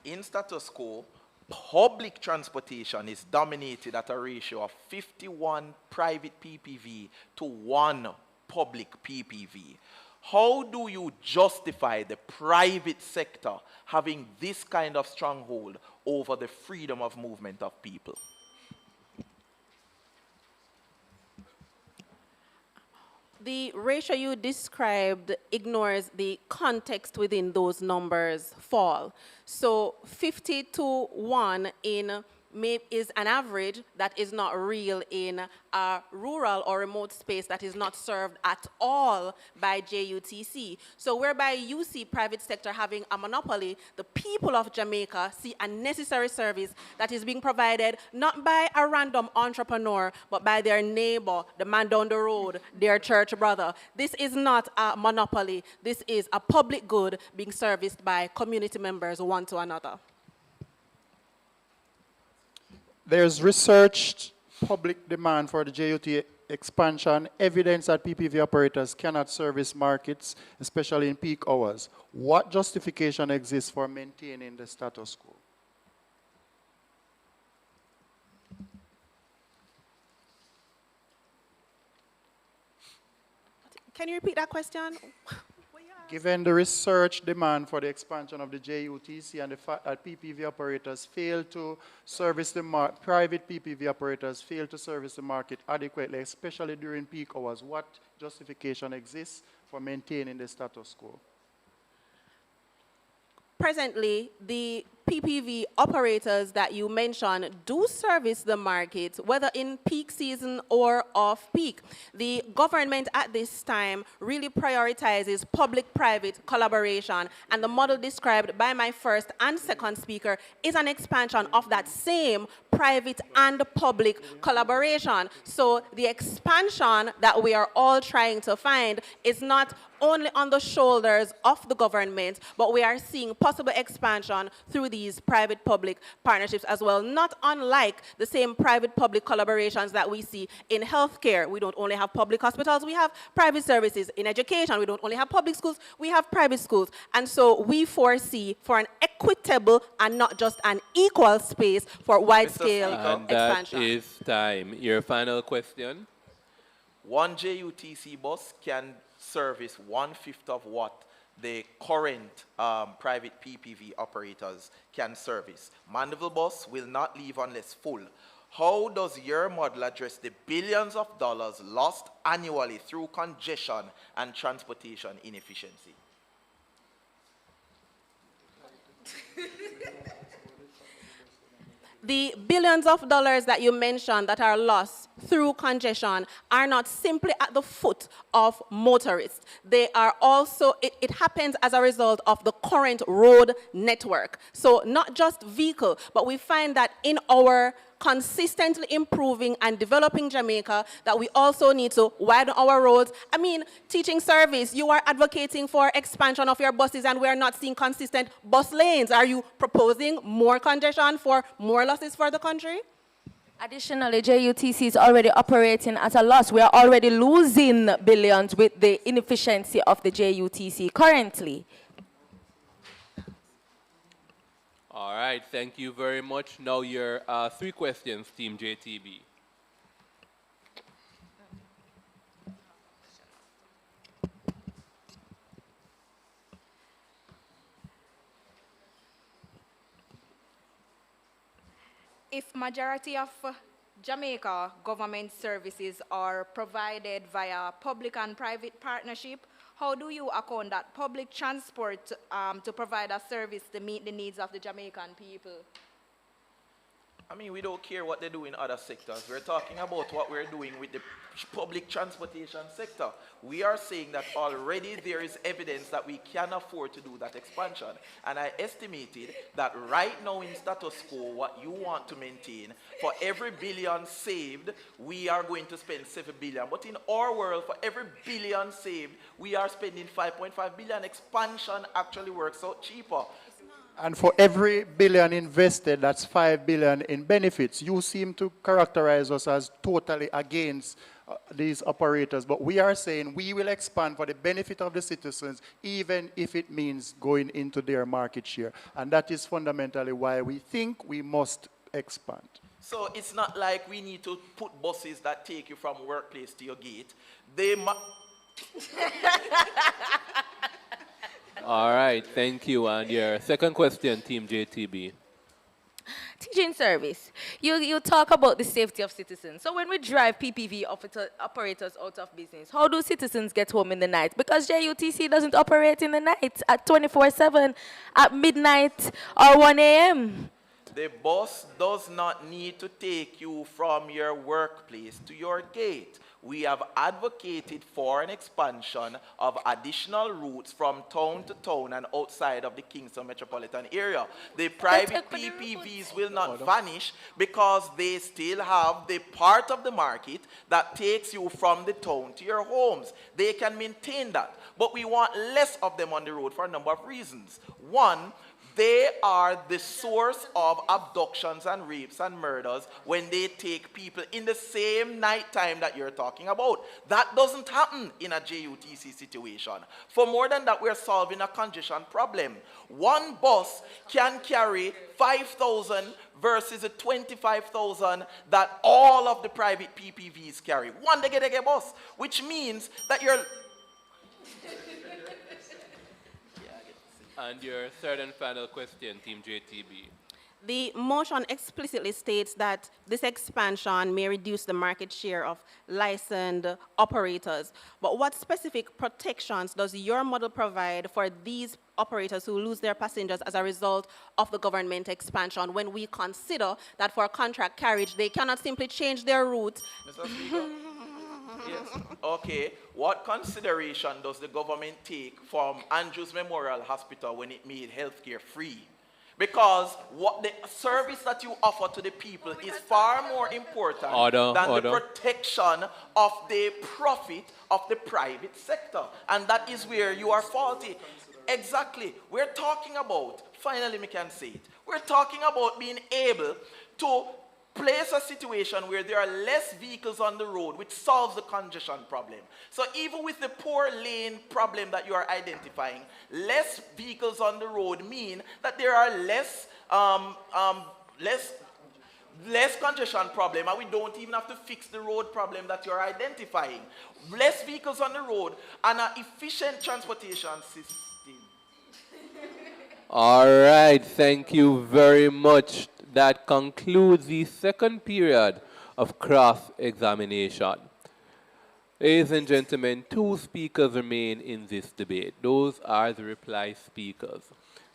In status quo, public transportation is dominated at a ratio of 51 private PPV to 1 public PPV. How do you justify the private sector having this kind of stronghold over the freedom of movement of people? The ratio you described ignores the context within those numbers fall. So 50 to 1 is an average that is not real in a rural or remote space that is not served at all by JUTC. So whereby you see private sector having a monopoly, the people of Jamaica see a necessary service that is being provided not by a random entrepreneur, but by their neighbor, the man down the road, their church brother. This is not a monopoly. This is a public good being serviced by community members one to another. There's researched public demand for the JUT expansion, evidence that PPV operators cannot service markets, especially in peak hours. What justification exists for maintaining the status quo? Can you repeat that question? Given the research demand for the expansion of the JUTC and the fact that PPV operators fail to service the private PPV operators fail to service the market adequately, especially during peak hours, what justification exists for maintaining the status quo? Presently, the PPV operators that you mentioned do service the market, whether in peak season or off-peak. The government at this time really prioritizes public-private collaboration, and the model described by my first and second speaker is an expansion of that same private and public collaboration. So the expansion that we are all trying to find is not only on the shoulders of the government, but we are seeing possible expansion through these private-public partnerships as well, not unlike the same private-public collaborations that we see in healthcare. We don't only have public hospitals, we have private services. In education, we don't only have public schools, we have private schools. And so we foresee for an equitable and not just an equal space for wide-scale expansion. That is time. Your final question? One JUTC bus can service 1/5 of what the current private PPV operators can service. Mandeville bus will not leave unless full. How does your model address the billions of dollars lost annually through congestion and transportation inefficiency? The billions of dollars that you mentioned that are lost through congestion are not simply at the foot of motorists. They are also, it happens as a result of the current road network. So not just vehicle, but we find that in our consistently improving and developing Jamaica, that we also need to widen our roads. I mean, teaching service, you are advocating for expansion of your buses and we are not seeing consistent bus lanes. Are you proposing more congestion for more losses for the country? Additionally, JUTC is already operating at a loss. We are already losing billions with the inefficiency of the JUTC currently. All right, thank you very much. Now your 3 questions, Team JTB. If majority of Jamaica government services are provided via public and private partnership, how do you account that public transport to provide a service to meet the needs of the Jamaican people? I mean, we don't care what they do in other sectors. We're talking about what we're doing with the public transportation sector. We are saying that already there is evidence that we can afford to do that expansion. And I estimated that right now in status quo, what you want to maintain, for every billion saved, we are going to spend 7 billion. But in our world, for every billion saved, we are spending 5.5 billion. Expansion actually works out cheaper. And for every billion invested, that's 5 billion in benefits. You seem to characterize us as totally against these operators, but we are saying we will expand for the benefit of the citizens, even if it means going into their market share. And that is fundamentally why we think we must expand. So it's not like we need to put buses that take you from workplace to your gate. All right, thank you. And your second question, Team JTB. Teaching service. You talk about the safety of citizens. So when we drive PPV operators out of business, how do citizens get home in the night? Because JUTC doesn't operate in the night at 24/7, at midnight or 1 a.m. The bus does not need to take you from your workplace to your gate. We have advocated for an expansion of additional routes from town to town and outside of the Kingston metropolitan area. The private PPVs will not vanish because they still have the part of the market that takes you from the town to your homes. They can maintain that. But we want less of them on the road for a number of reasons. One, they are the source of abductions and rapes and murders when they take people in the same night time that you're talking about. That doesn't happen in a JUTC situation. For more than that, we're solving a congestion problem. One bus can carry 5,000 versus the 25,000 that all of the private PPVs carry. One dege bus, which means that you're... And your third and final question, Team JTB. The motion explicitly states that this expansion may reduce the market share of licensed operators. But what specific protections does your model provide for these operators who lose their passengers as a result of the government expansion when we consider that for contract carriage, they cannot simply change their route? Mr. Speaker? Yes. Okay. What consideration does the government take from Andrews Memorial Hospital when it made healthcare free? Because what the service that you offer to the people is far more important than the protection of the profit of the private sector. And that is where you are faulty. Exactly. We're talking about, finally we can say it, we're talking about being able to place a situation where there are less vehicles on the road, which solves the congestion problem. So even with the poor lane problem that you are identifying, less vehicles on the road mean that there are less congestion problem, and we don't even have to fix the road problem that you're identifying. Less vehicles on the road and an efficient transportation system. All right, thank you very much. That concludes the second period of cross-examination. Ladies and gentlemen, two speakers remain in this debate. Those are the reply speakers.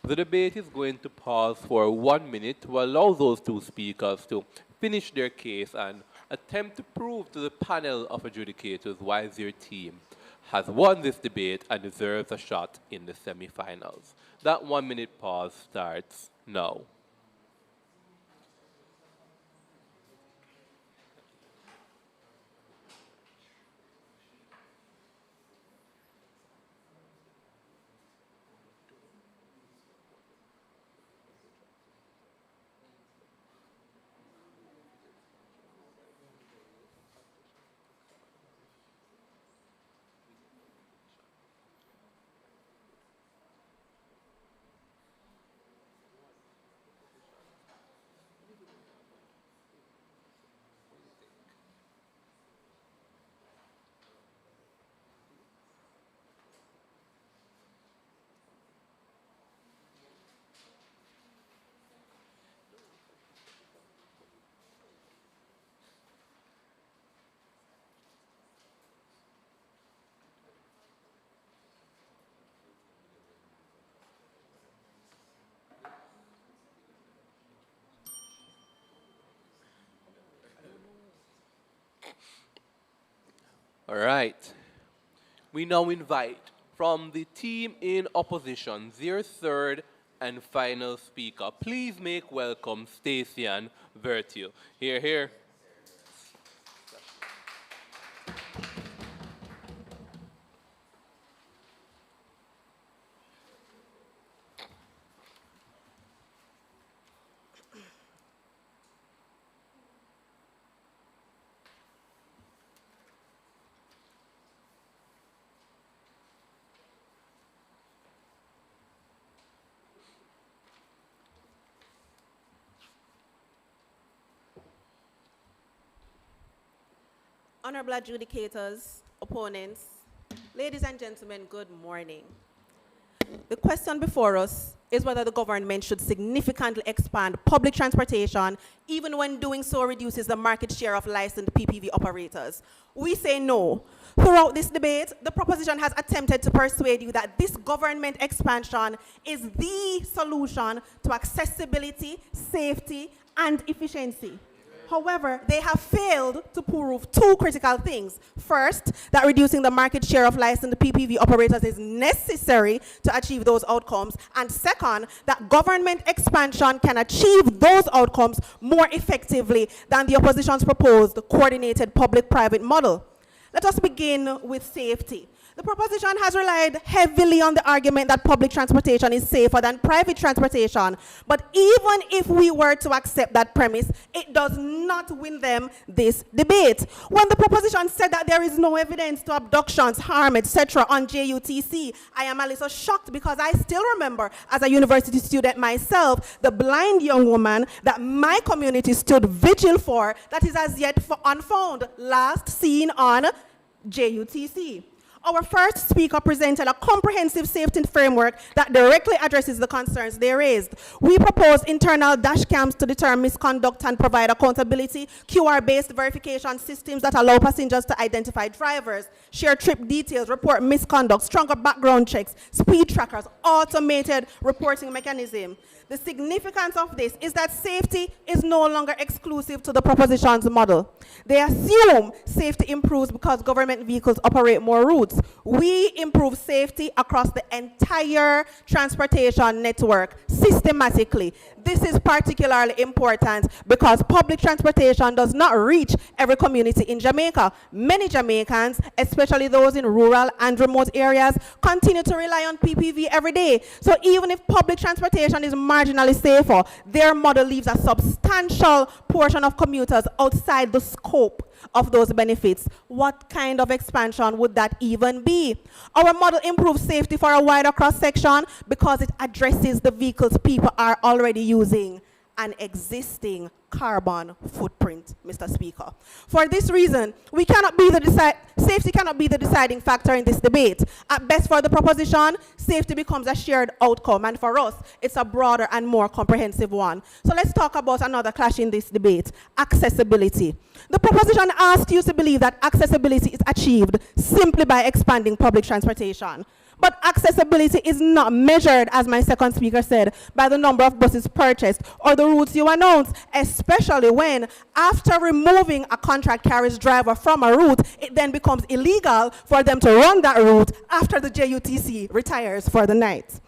The debate is going to pause for 1 minute to allow those two speakers to finish their case and attempt to prove to the panel of adjudicators why their team has won this debate and deserves a shot in the semifinals. That 1 minute pause starts now. All right. We now invite from the team in opposition their third and final speaker. Please make welcome Stacyan Virtue. Here, here. Honorable adjudicators, opponents, ladies and gentlemen, good morning. The question before us is whether the government should significantly expand public transportation, even when doing so reduces the market share of licensed PPV operators. We say no. Throughout this debate, the proposition has attempted to persuade you that this government expansion is the solution to accessibility, safety, and efficiency. However, they have failed to prove two critical things. First, that reducing the market share of licensed PPV operators is necessary to achieve those outcomes. And second, that government expansion can achieve those outcomes more effectively than the opposition's proposed coordinated public-private model. Let us begin with safety. The proposition has relied heavily on the argument that public transportation is safer than private transportation. But even if we were to accept that premise, it does not win them this debate. When the proposition said that there is no evidence to abductions, harm, etc. on JUTC, I am a little shocked because I still remember, as a university student myself, the blind young woman that my community stood vigil for that is as yet unfound, last seen on JUTC. Our first speaker presented a comprehensive safety framework that directly addresses the concerns they raised. We propose internal dash cams to deter misconduct and provide accountability, QR-based verification systems that allow passengers to identify drivers, share trip details, report misconduct, stronger background checks, speed trackers, automated reporting mechanism. The significance of this is that safety is no longer exclusive to the proposition's model. They assume safety improves because government vehicles operate more routes. We improve safety across the entire transportation network systematically. This is particularly important because public transportation does not reach every community in Jamaica. Many Jamaicans, especially those in rural and remote areas, continue to rely on PPV every day. So even if public transportation is marginally safer, their model leaves a substantial portion of commuters outside the scope of those benefits. What kind of expansion would that even be? Our model improves safety for a wider cross-section because it addresses the vehicles people are already using an existing carbon footprint, Mr. Speaker. For this reason, safety cannot be the deciding factor in this debate. At best for the proposition, safety becomes a shared outcome, and for us, it's a broader and more comprehensive one. So let's talk about another clash in this debate, accessibility. The proposition asks you to believe that accessibility is achieved simply by expanding public transportation. But accessibility is not measured, as my second speaker said, by the number of buses purchased or the routes you announce, especially when, after removing a contract carriage driver from a route, it then becomes illegal for them to run that route after the JUTC retires for the night.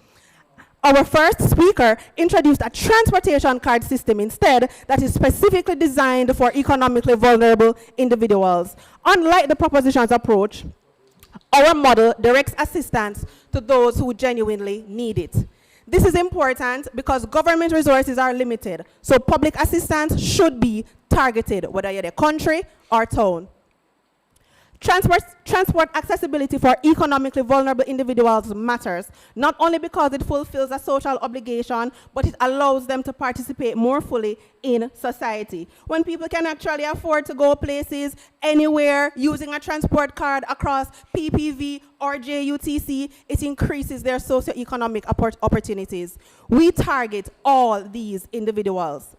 Our first speaker introduced a transportation card system instead that is specifically designed for economically vulnerable individuals. Unlike the proposition's approach, our model directs assistance to those who genuinely need it. This is important because government resources are limited, so public assistance should be targeted, whether you're a country or town. Transport accessibility for economically vulnerable individuals matters, not only because it fulfills a social obligation, but it allows them to participate more fully in society. When people can actually afford to go places anywhere using a transport card across PPV or JUTC, it increases their socioeconomic opportunities. We target all these individuals.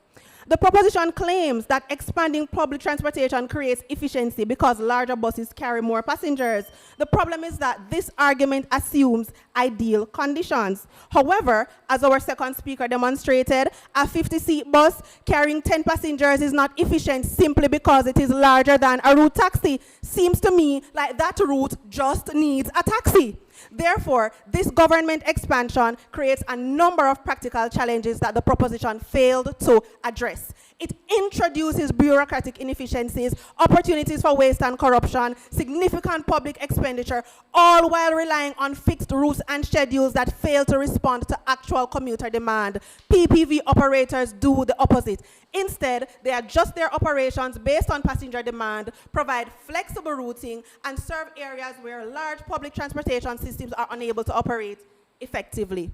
The proposition claims that expanding public transportation creates efficiency because larger buses carry more passengers. The problem is that this argument assumes ideal conditions. However, as our second speaker demonstrated, a 50-seat bus carrying 10 passengers is not efficient simply because it is larger than a route taxi. Seems to me like that route just needs a taxi. Therefore, this government expansion creates a number of practical challenges that the proposition failed to address. It introduces bureaucratic inefficiencies, opportunities for waste and corruption, significant public expenditure, all while relying on fixed routes and schedules that fail to respond to actual commuter demand. PPV operators do the opposite. Instead, they adjust their operations based on passenger demand, provide flexible routing, and serve areas where large public transportation systems are unable to operate effectively.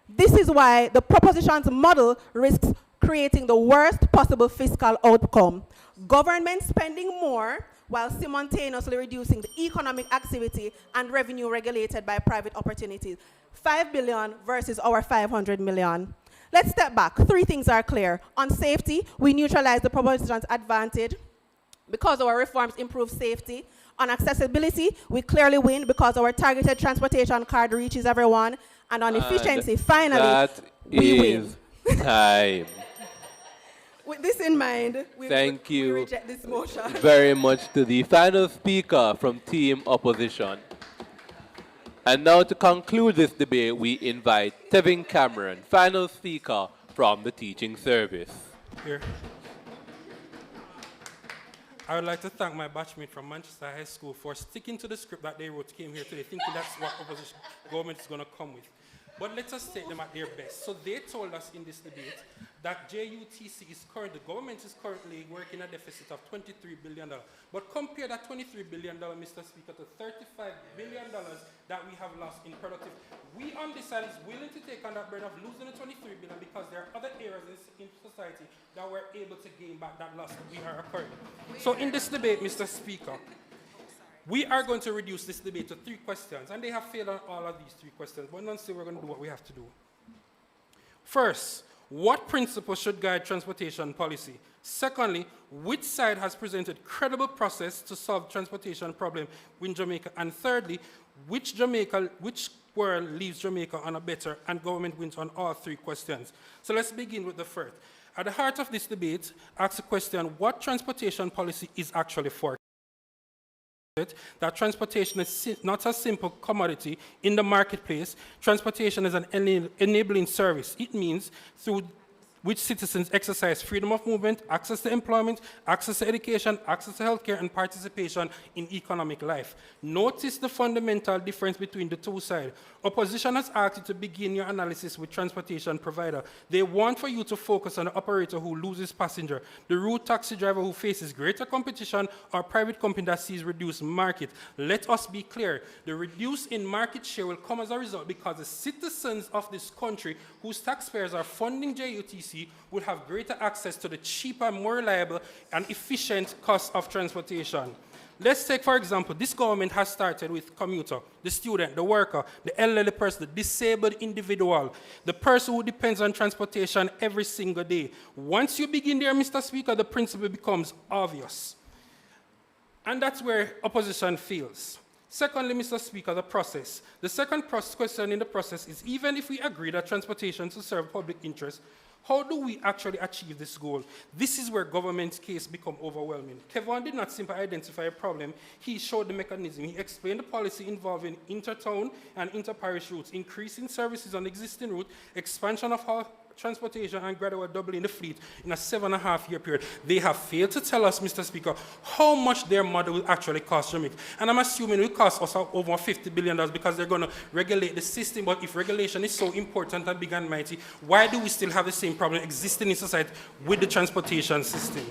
This is why the proposition's model risks creating the worst possible fiscal outcome. Government spending more while simultaneously reducing the economic activity and revenue regulated by private opportunities. 5 billion versus our 500 million. Let's step back. 3 things are clear. On safety, we neutralize the proposition's advantage because our reforms improve safety. On accessibility, we clearly win because our targeted transportation card reaches everyone. And on efficiency, finally, we win. Time. With this in mind, Thank we you reject this motion. very much to the final speaker from Team Opposition. And now to conclude this debate, we invite Tevin Cameron, final speaker from the teaching service. Here. I would like to thank my batchmate from Manchester High School for sticking to the script that they wrote, came here today, thinking that's what opposition government is going to come with. But let us take them at their best. So they told us in this debate that JUTC is the government is currently working a deficit of $23 billion. But compare that $23 billion, Mr. Speaker, to $35 billion that we have lost in productive. We on this side is willing to take on that burden of losing the $23 billion because there are other areas in society that we're able to gain back that loss that we are occurring. So in this debate, Mr. Speaker, we are going to reduce this debate to 3 questions, and they have failed on all of these 3 questions, but nonetheless we're going to do what we have to do. First, what principles should guide transportation policy? Secondly, which side has presented credible process to solve transportation problem in Jamaica? And thirdly, which world leaves Jamaica on a better and government wins on all 3 questions? So let's begin with the first. At the heart of this debate, ask the question, what transportation policy is actually for? That transportation is not a simple commodity in the marketplace. Transportation is an enabling service. It means through which citizens exercise freedom of movement, access to employment, access to education, access to healthcare, and participation in economic life. Notice the fundamental difference between the 2 sides. Opposition has asked you to begin your analysis with transportation provider. They want for you to focus on the operator who loses passenger, the route taxi driver who faces greater competition, or private company that sees reduced market. Let us be clear. The reduce in market share will come as a result because the citizens of this country whose taxpayers are funding JUTC will have greater access to the cheaper, more reliable, and efficient cost of transportation. Let's take, for example, this government has started with commuter, the student, the worker, the elderly person, the disabled individual, the person who depends on transportation every single day. Once you begin there, Mr. Speaker, the principle becomes obvious. And that's where opposition fails. Secondly, Mr. Speaker, the process. The second question in the process is, even if we agree that transportation to serve public interest, how do we actually achieve this goal? This is where government's case becomes overwhelming. Kevin did not simply identify a problem. He showed the mechanism. He explained the policy involving intertown and interparish routes, increasing services on existing route, expansion of transportation, and gradual doubling the fleet in a 7.5-year period. They have failed to tell us, Mr. Speaker, how much their model will actually cost Jamaica. And I'm assuming it will cost us over $50 billion because they're going to regulate the system. But if regulation is so important and big and mighty, why do we still have the same problem existing in society with the transportation system?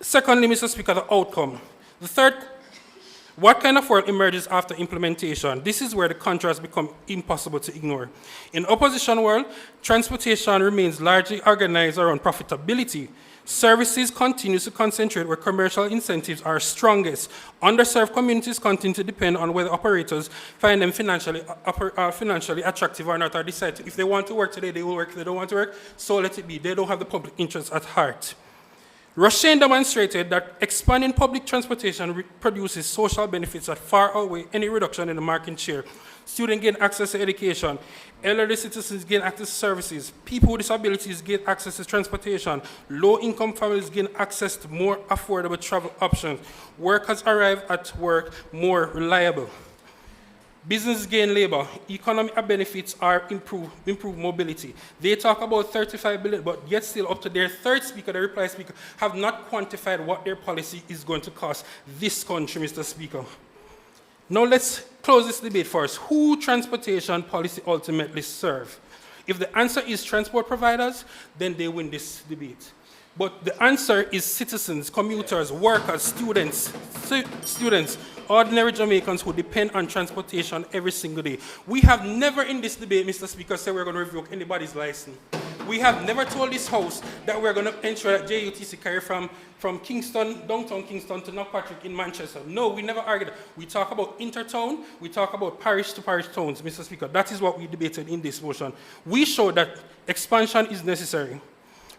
Secondly, Mr. Speaker, the outcome. The third, what kind of world emerges after implementation? This is where the contrast becomes impossible to ignore. In opposition world, transportation remains largely organized around profitability. Services continue to concentrate where commercial incentives are strongest. Underserved communities continue to depend on whether operators find them financially attractive or not, or decide if they want to work today, they will work. If they don't want to work, so let it be. They don't have the public interest at heart. Rushing demonstrated that expanding public transportation produces social benefits that far outweigh any reduction in the market share. Students gain access to education, elderly citizens gain access to services, people with disabilities gain access to transportation, low-income families gain access to more affordable travel options, workers arrive at work more reliable. Business gain labor, economic benefits are improve mobility. They talk about 35 billion, but yet still up to their third speaker, the reply speaker, have not quantified what their policy is going to cost this country, Mr. Speaker. Now let's close this debate first. Who transportation policy ultimately serve? If the answer is transport providers, then they win this debate. But the answer is citizens, commuters, workers, students, ordinary Jamaicans who depend on transportation every single day. We have never in this debate, Mr. Speaker, said we're going to revoke anybody's license. We have never told this House that we're going to ensure that JUTC carry from Kingston, downtown Kingston to Knockpatrick in Manchester. No, we never argued that. We talk about intertown, we talk about parish to parish towns, Mr. Speaker. That is what we debated in this motion. We showed that expansion is necessary.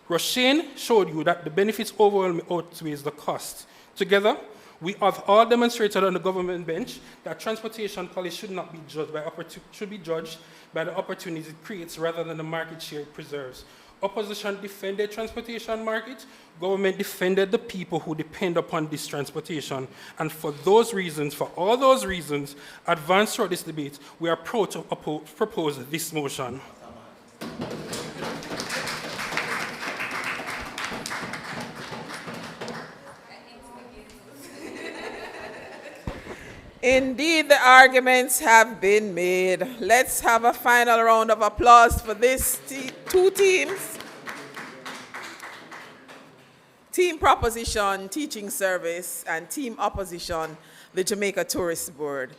Roshane showed you that the benefits overwhelmingly outweighs the cost. Together, we have all demonstrated on the government bench that transportation policy should not be judged by should be judged by the opportunities it creates rather than the market share it preserves. Opposition defended transportation market, government defended the people who depend upon this transportation. And for those reasons, for all those reasons, advanced throughout this debate, we are proud to propose this motion. Indeed, the arguments have been made. Let's have a final round of applause for these two teams. Team Proposition, Teaching Service, and Team Opposition, the Jamaica Tourist Board.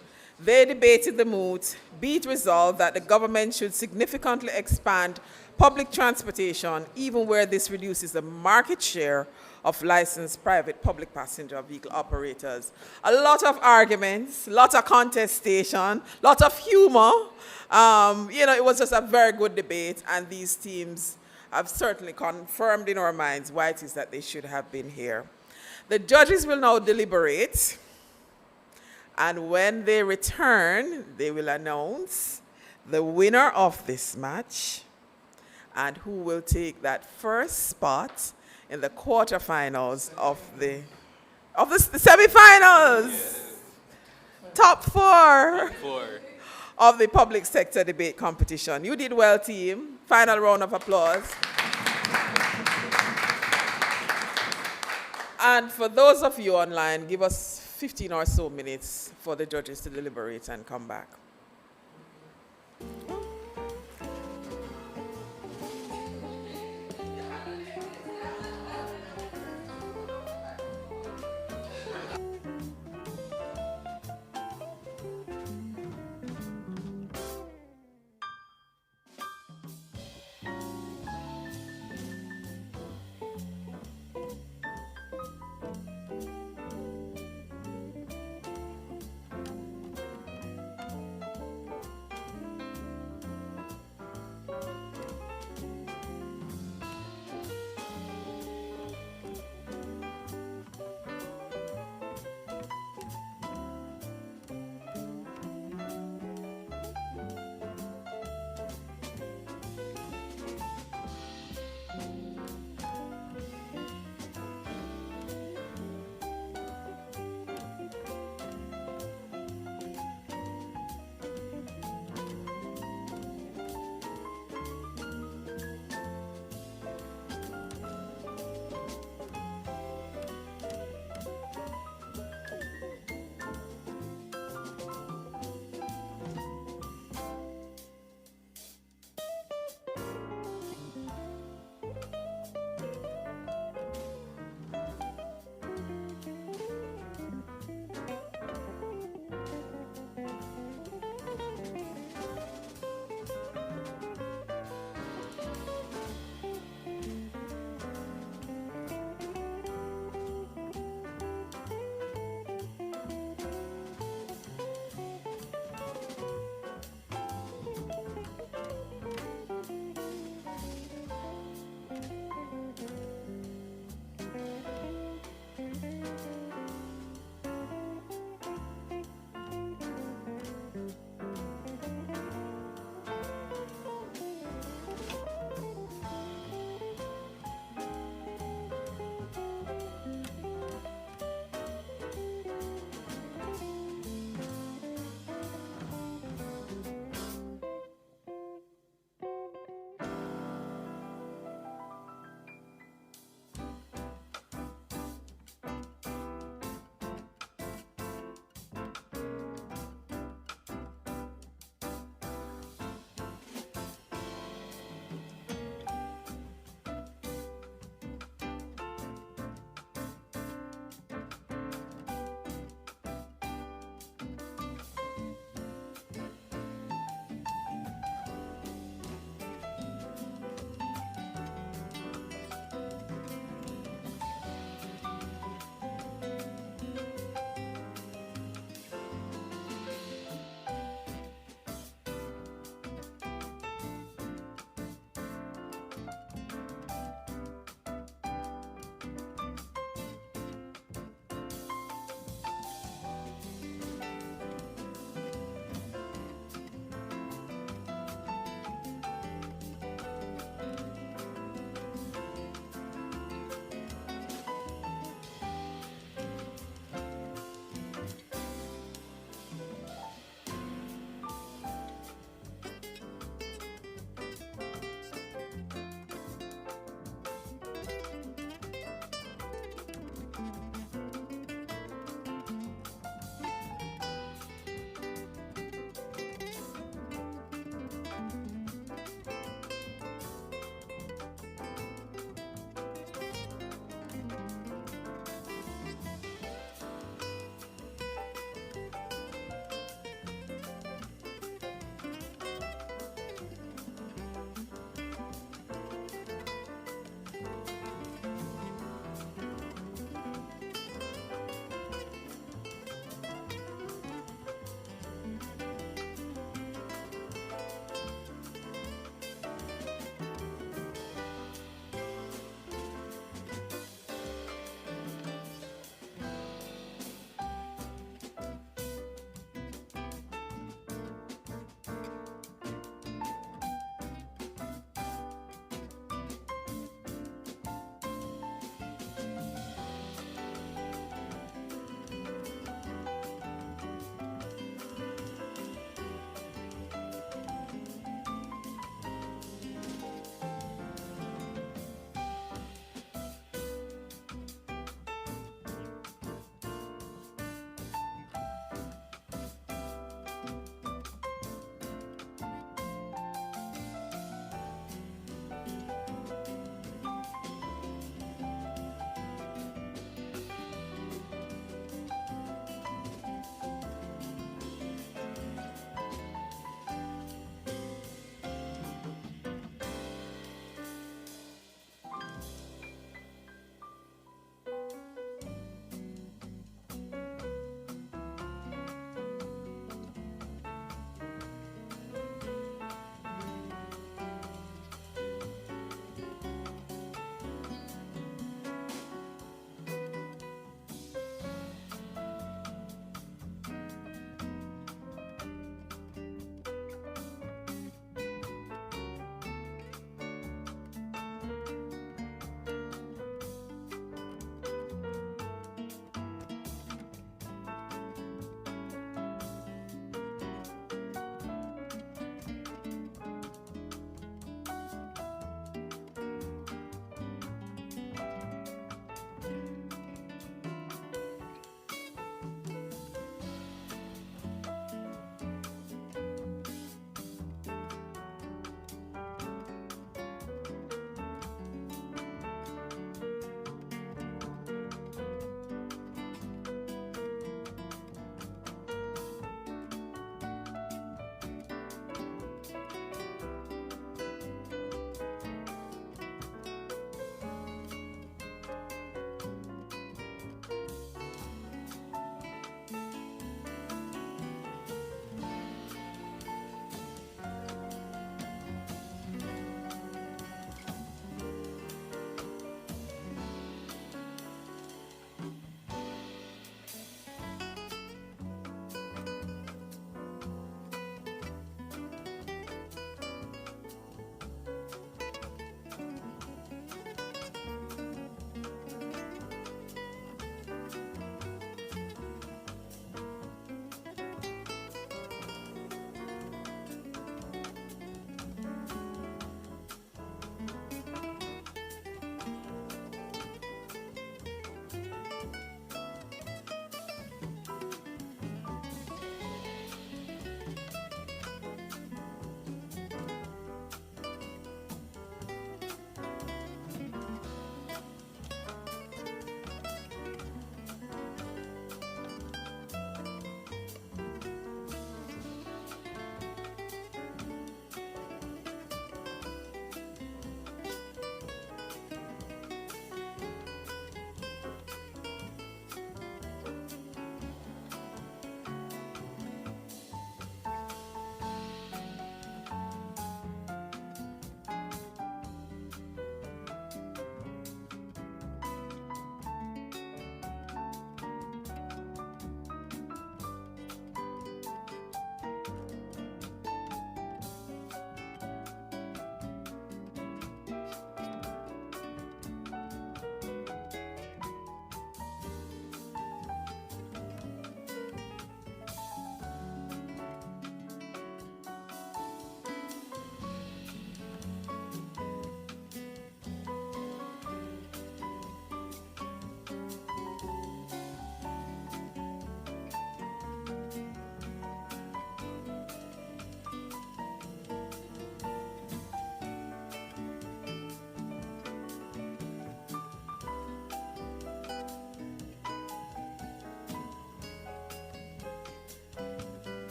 They debated the moot, be it resolved that the government should significantly expand public transportation, even where this reduces the market share of licensed private public passenger vehicle operators. A lot of arguments, lot of contestation, lot of humor. It was just a very good debate, and these teams have certainly confirmed in our minds why it is that they should have been here. The judges will now deliberate, and when they return, they will announce the winner of this match and who will take that first spot in the quarterfinals of the semifinals. Yes. Top four of the public sector debate competition. You did well, team. Final round of applause. And for those of you online, give us 15 or so minutes for the judges to deliberate and come back.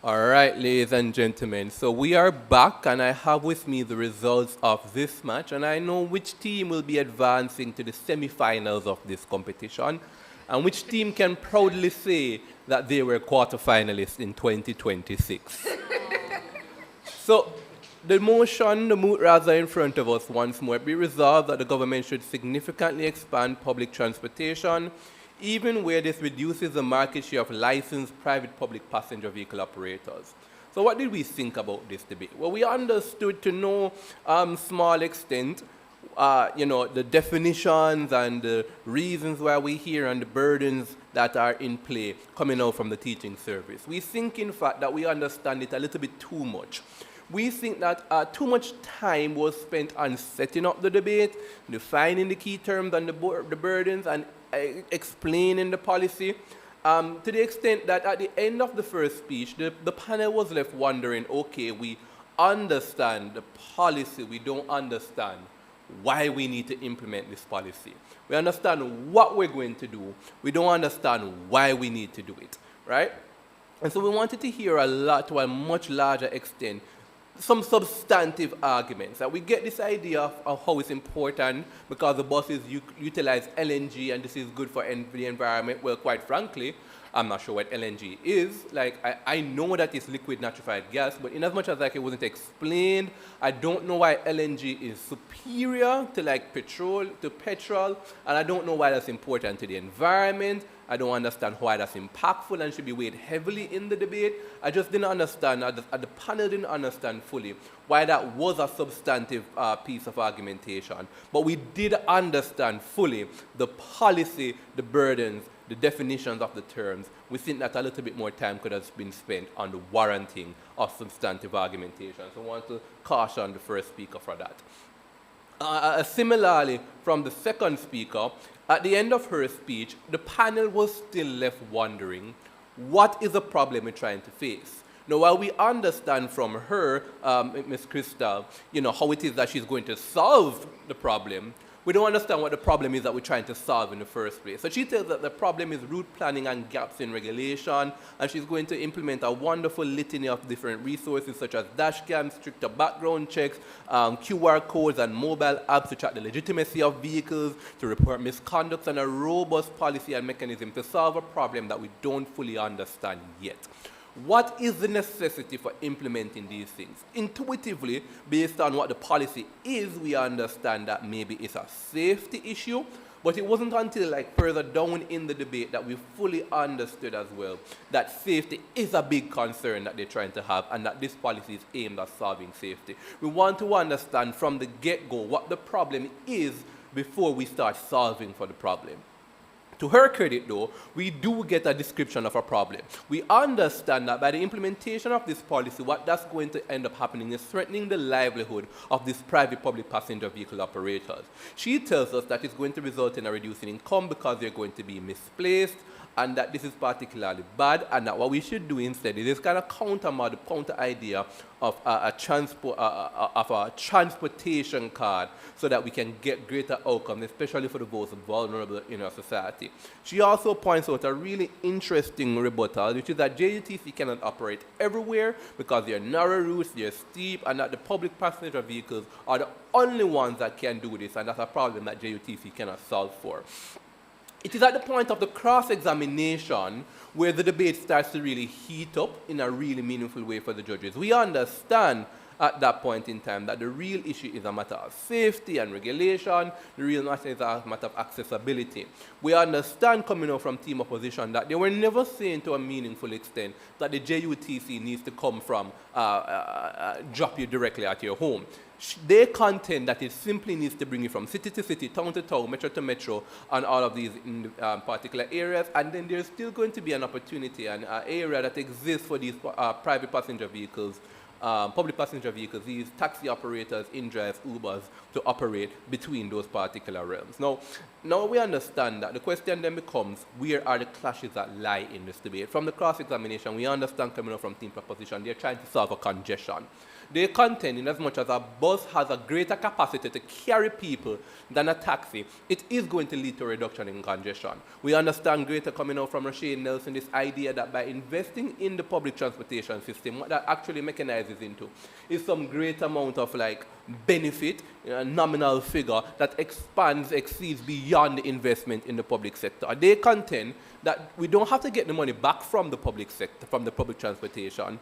All right, ladies and gentlemen, so we are back, and I have with me the results of this match, and I know which team will be advancing to the semifinals of this competition. And which team can proudly say that they were quarterfinalists in 2026? So the motion, the moot rather in front of us once more, be resolved that the government should significantly expand public transportation, even where this reduces the market share of licensed private public passenger vehicle operators. So what did we think about this debate? Well, we understood to no small extent the definitions and the reasons why we're here and the burdens that are in play coming out from the teaching service. We think, in fact, that we understand it a little bit too much. We think that too much time was spent on setting up the debate, defining the key terms and the burdens, and explaining the policy, to the extent that at the end of the first speech, the panel was left wondering, okay, we understand the policy, we don't understand why we need to implement this policy. We understand what we're going to do, we don't understand why we need to do it, right? And so we wanted to hear a lot, to a much larger extent, some substantive arguments. That we get this idea of how it's important because the buses utilize LNG and this is good for the environment. Well, quite frankly, I'm not sure what LNG is. Like, I know that it's liquid natural gas, but in as much as like it wasn't explained, I don't know why LNG is superior to like petrol, and I don't know why that's important to the environment. I don't understand why that's impactful and should be weighed heavily in the debate. I just didn't understand, the panel didn't understand fully why that was a substantive piece of argumentation. But we did understand fully the policy, the burdens, the definitions of the terms. We think that a little bit more time could have been spent on the warranting of substantive argumentation. So I want to caution the first speaker for that. Similarly, from the second speaker, at the end of her speech, the panel was still left wondering, what is the problem we're trying to face? Now, while we understand from her, Ms. Crystal, how it is that she's going to solve the problem, we don't understand what the problem is that we're trying to solve in the first place. So she tells that the problem is route planning and gaps in regulation, and she's going to implement a wonderful litany of different resources such as dash cams, stricter background checks, QR codes and mobile apps to track the legitimacy of vehicles, to report misconduct, and a robust policy and mechanism to solve a problem that we don't fully understand yet. What is the necessity for implementing these things? Intuitively, based on what the policy is, we understand that maybe it's a safety issue, but it wasn't until like further down in the debate that we fully understood as well that safety is a big concern that they're trying to have and that this policy is aimed at solving safety. We want to understand from the get-go what the problem is before we start solving for the problem. To her credit, though, we do get a description of a problem. We understand that by the implementation of this policy, what that's going to end up happening is threatening the livelihood of these private public passenger vehicle operators. She tells us that it's going to result in a reducing income because they're going to be misplaced, and that this is particularly bad, and that what we should do instead is this kind of counter idea of a transportation card so that we can get greater outcomes, especially for the most vulnerable in our society. She also points out a really interesting rebuttal, which is that JUTC cannot operate everywhere because they're narrow routes, they're steep, and that the public passenger vehicles are the only ones that can do this, and that's a problem that JUTC cannot solve for. It is at the point of the cross-examination where the debate starts to really heat up in a really meaningful way for the judges. We understand at that point in time that the real issue is a matter of safety and regulation, the real matter is a matter of accessibility. We understand coming out from team opposition that they were never saying to a meaningful extent that the JUTC needs to come from drop you directly at your home. They contend that it simply needs to bring you from city to city, town to town, metro to metro, and all of these in particular areas. And then there's still going to be an opportunity, an area that exists for these private passenger vehicles, public passenger vehicles, these taxi operators, in-drives, Ubers, to operate between those particular realms. Now we understand that the question then becomes, where are the clashes that lie in this debate? From the cross-examination, we understand coming up from team proposition, they're trying to solve a congestion. They contend in as much as a bus has a greater capacity to carry people than a taxi, it is going to lead to a reduction in congestion. We understand greater coming out from Rasheen Nelson, this idea that by investing in the public transportation system, what that actually mechanizes rises into, is some great amount of like benefit, nominal figure that exceeds beyond the investment in the public sector. They contend that we don't have to get the money back from the public sector, from the public transportation.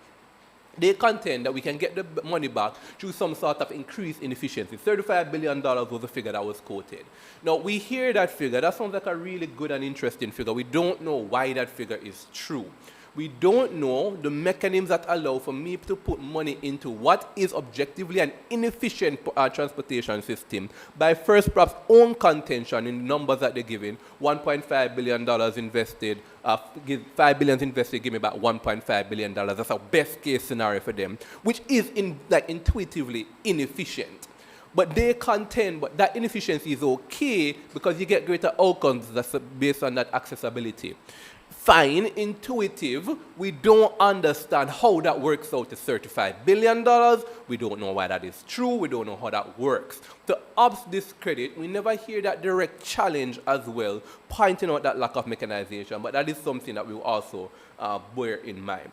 They contend that we can get the money back through some sort of increase in efficiency. $35 billion was the figure that was quoted. Now, we hear that figure. That sounds like a really good and interesting figure. We don't know why that figure is true. We don't know the mechanisms that allow for me to put money into what is objectively an inefficient transportation system by first perhaps own contention in the numbers that they're giving. $1.5 billion invested, $5 billion invested, give me about $1.5 billion. That's a best case scenario for them, which is intuitively inefficient. But they contend but that inefficiency is okay because you get greater outcomes that's based on that accessibility. Fine, intuitive, we don't understand how that works out to $35 billion. We don't know why that is true. We don't know how that works. To OPS discredit, we never hear that direct challenge as well, pointing out that lack of mechanization, but that is something that we will also bear in mind.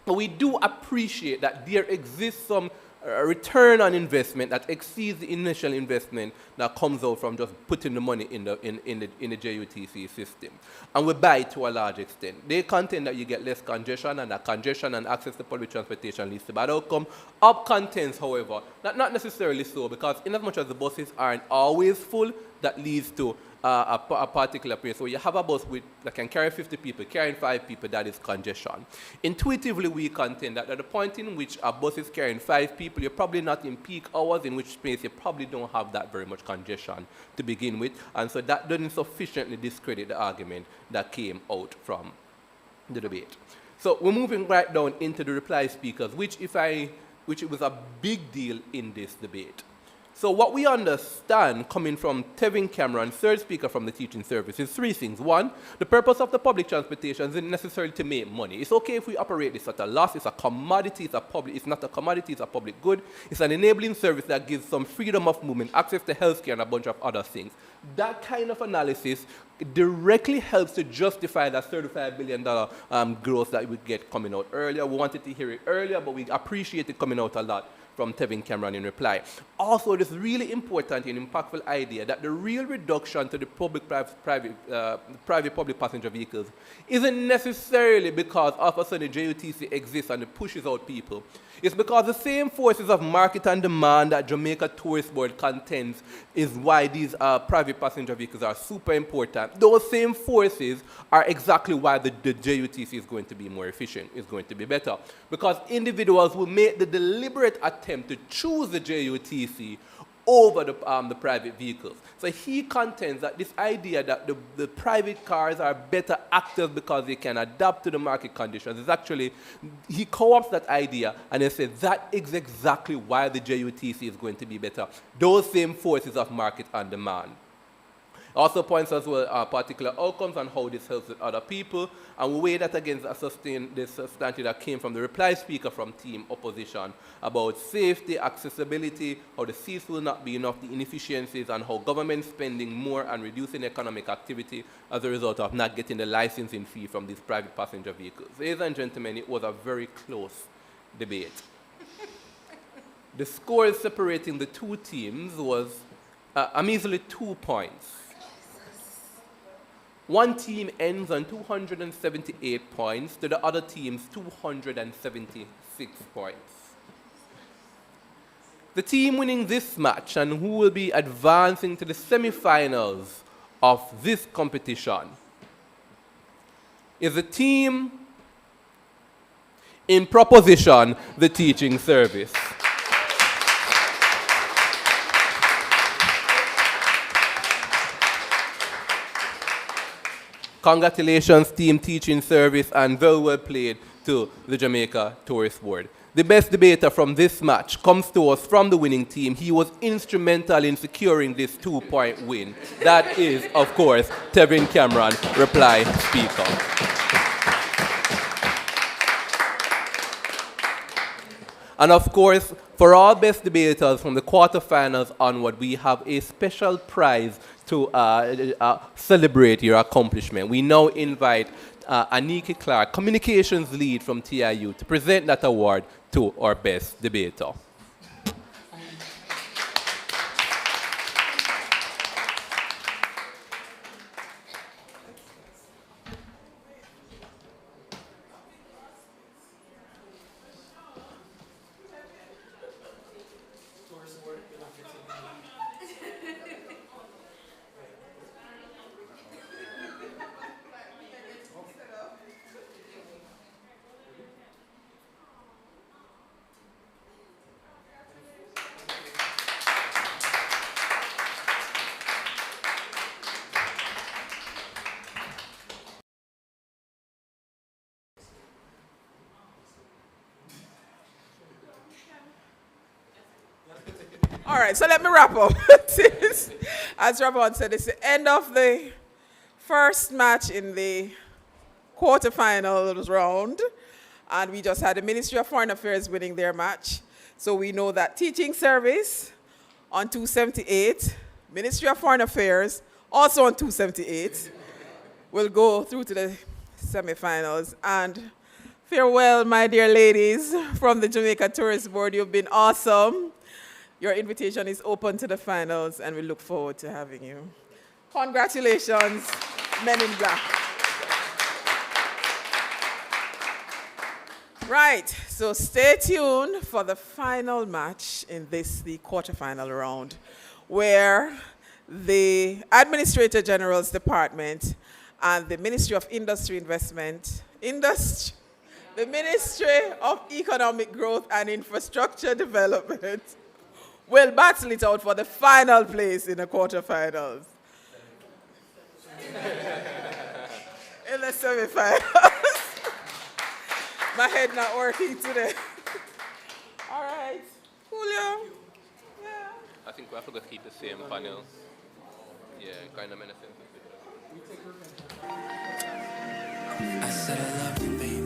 But we do appreciate that there exists some return on investment that exceeds the initial investment that comes out from just putting the money in the JUTC system. And we buy it to a large extent. They contend that you get less congestion, and that congestion and access to public transportation leads to bad outcome. Up contents, however, not necessarily so, because in as much as the buses aren't always full, that leads to a particular place. So you have a bus that can carry 50 people, carrying 5 people, that is congestion. Intuitively, we contend that at the point in which a bus is carrying 5 people, you're probably not in peak hours, in which space you probably don't have that very much congestion to begin with. And so that doesn't sufficiently discredit the argument that came out from the debate. So we're moving right down into the reply speakers, which it was a big deal in this debate. So what we understand coming from Tevin Cameron, third speaker from the teaching service, is 3 things. 1, the purpose of the public transportation isn't necessarily to make money. It's okay if we operate this at a loss. It's a commodity. It's not a commodity. It's a public good. It's an enabling service that gives some freedom of movement, access to healthcare, and a bunch of other things. That kind of analysis directly helps to justify that $35 billion growth that we get coming out earlier. We wanted to hear it earlier, but we appreciate it coming out a lot from Tevin Cameron in reply. Also, this really important and impactful idea that the real reduction to the private-public passenger vehicles isn't necessarily because all of a sudden the JUTC exists and it pushes out people. It's because the same forces of market and demand that Jamaica Tourist Board contends is why these private passenger vehicles are super important. Those same forces are exactly why the JUTC is going to be more efficient, is going to be better. Because individuals will make the deliberate attempt to choose the JUTC over the private vehicles. So he contends that this idea that the private cars are better actors because they can adapt to the market conditions is actually, he co-opts that idea and he says that is exactly why the JUTC is going to be better. Those same forces of market and demand. Also points as well particular outcomes and how this helps with other people, and we weigh that against this substantive that came from the reply speaker from team opposition about safety, accessibility, how the seats will not be enough, the inefficiencies, and how government spending more and reducing economic activity as a result of not getting the licensing fee from these private passenger vehicles. Ladies and gentlemen, it was a very close debate. The score separating the two teams was a measly 2 points. One team ends on 278 points, to the other team's 276 points. The team winning this match and who will be advancing to the semifinals of this competition is the team in proposition, the teaching service. Congratulations, team teaching service, and very well played to the Jamaica Tourist Board. The best debater from this match comes to us from the winning team. He was instrumental in securing this 2-point win. That is, of course, Tevin Cameron, reply speaker. And of course, for all best debaters from the quarterfinals onward, we have a special prize to celebrate your accomplishment. We now invite Aniki Clark, Communications Lead from TIU, to present that award to our best debater. All right, so let me wrap up. As Ramon said, it's the end of the first match in the quarterfinals round, and we just had the Ministry of Foreign Affairs winning their match. So we know that Teaching Service on 278, Ministry of Foreign Affairs also on 278, will go through to the semifinals. And farewell, my dear ladies from the Jamaica Tourist Board. You've been awesome. Your invitation is open to the finals, and we look forward to having you. Congratulations, Men in Black. Right, so stay tuned for the final match in the quarterfinal round, where the Administrator General's Department and the Ministry of Industry Investment, the Ministry of Economic Growth and Infrastructure Development will battle it out for the final place in the quarterfinals. In the semifinals. My head not working today. All right. Julio. Yeah. I think we have to go keep the same panel. Yeah, kind of menacing. I said I love you, baby.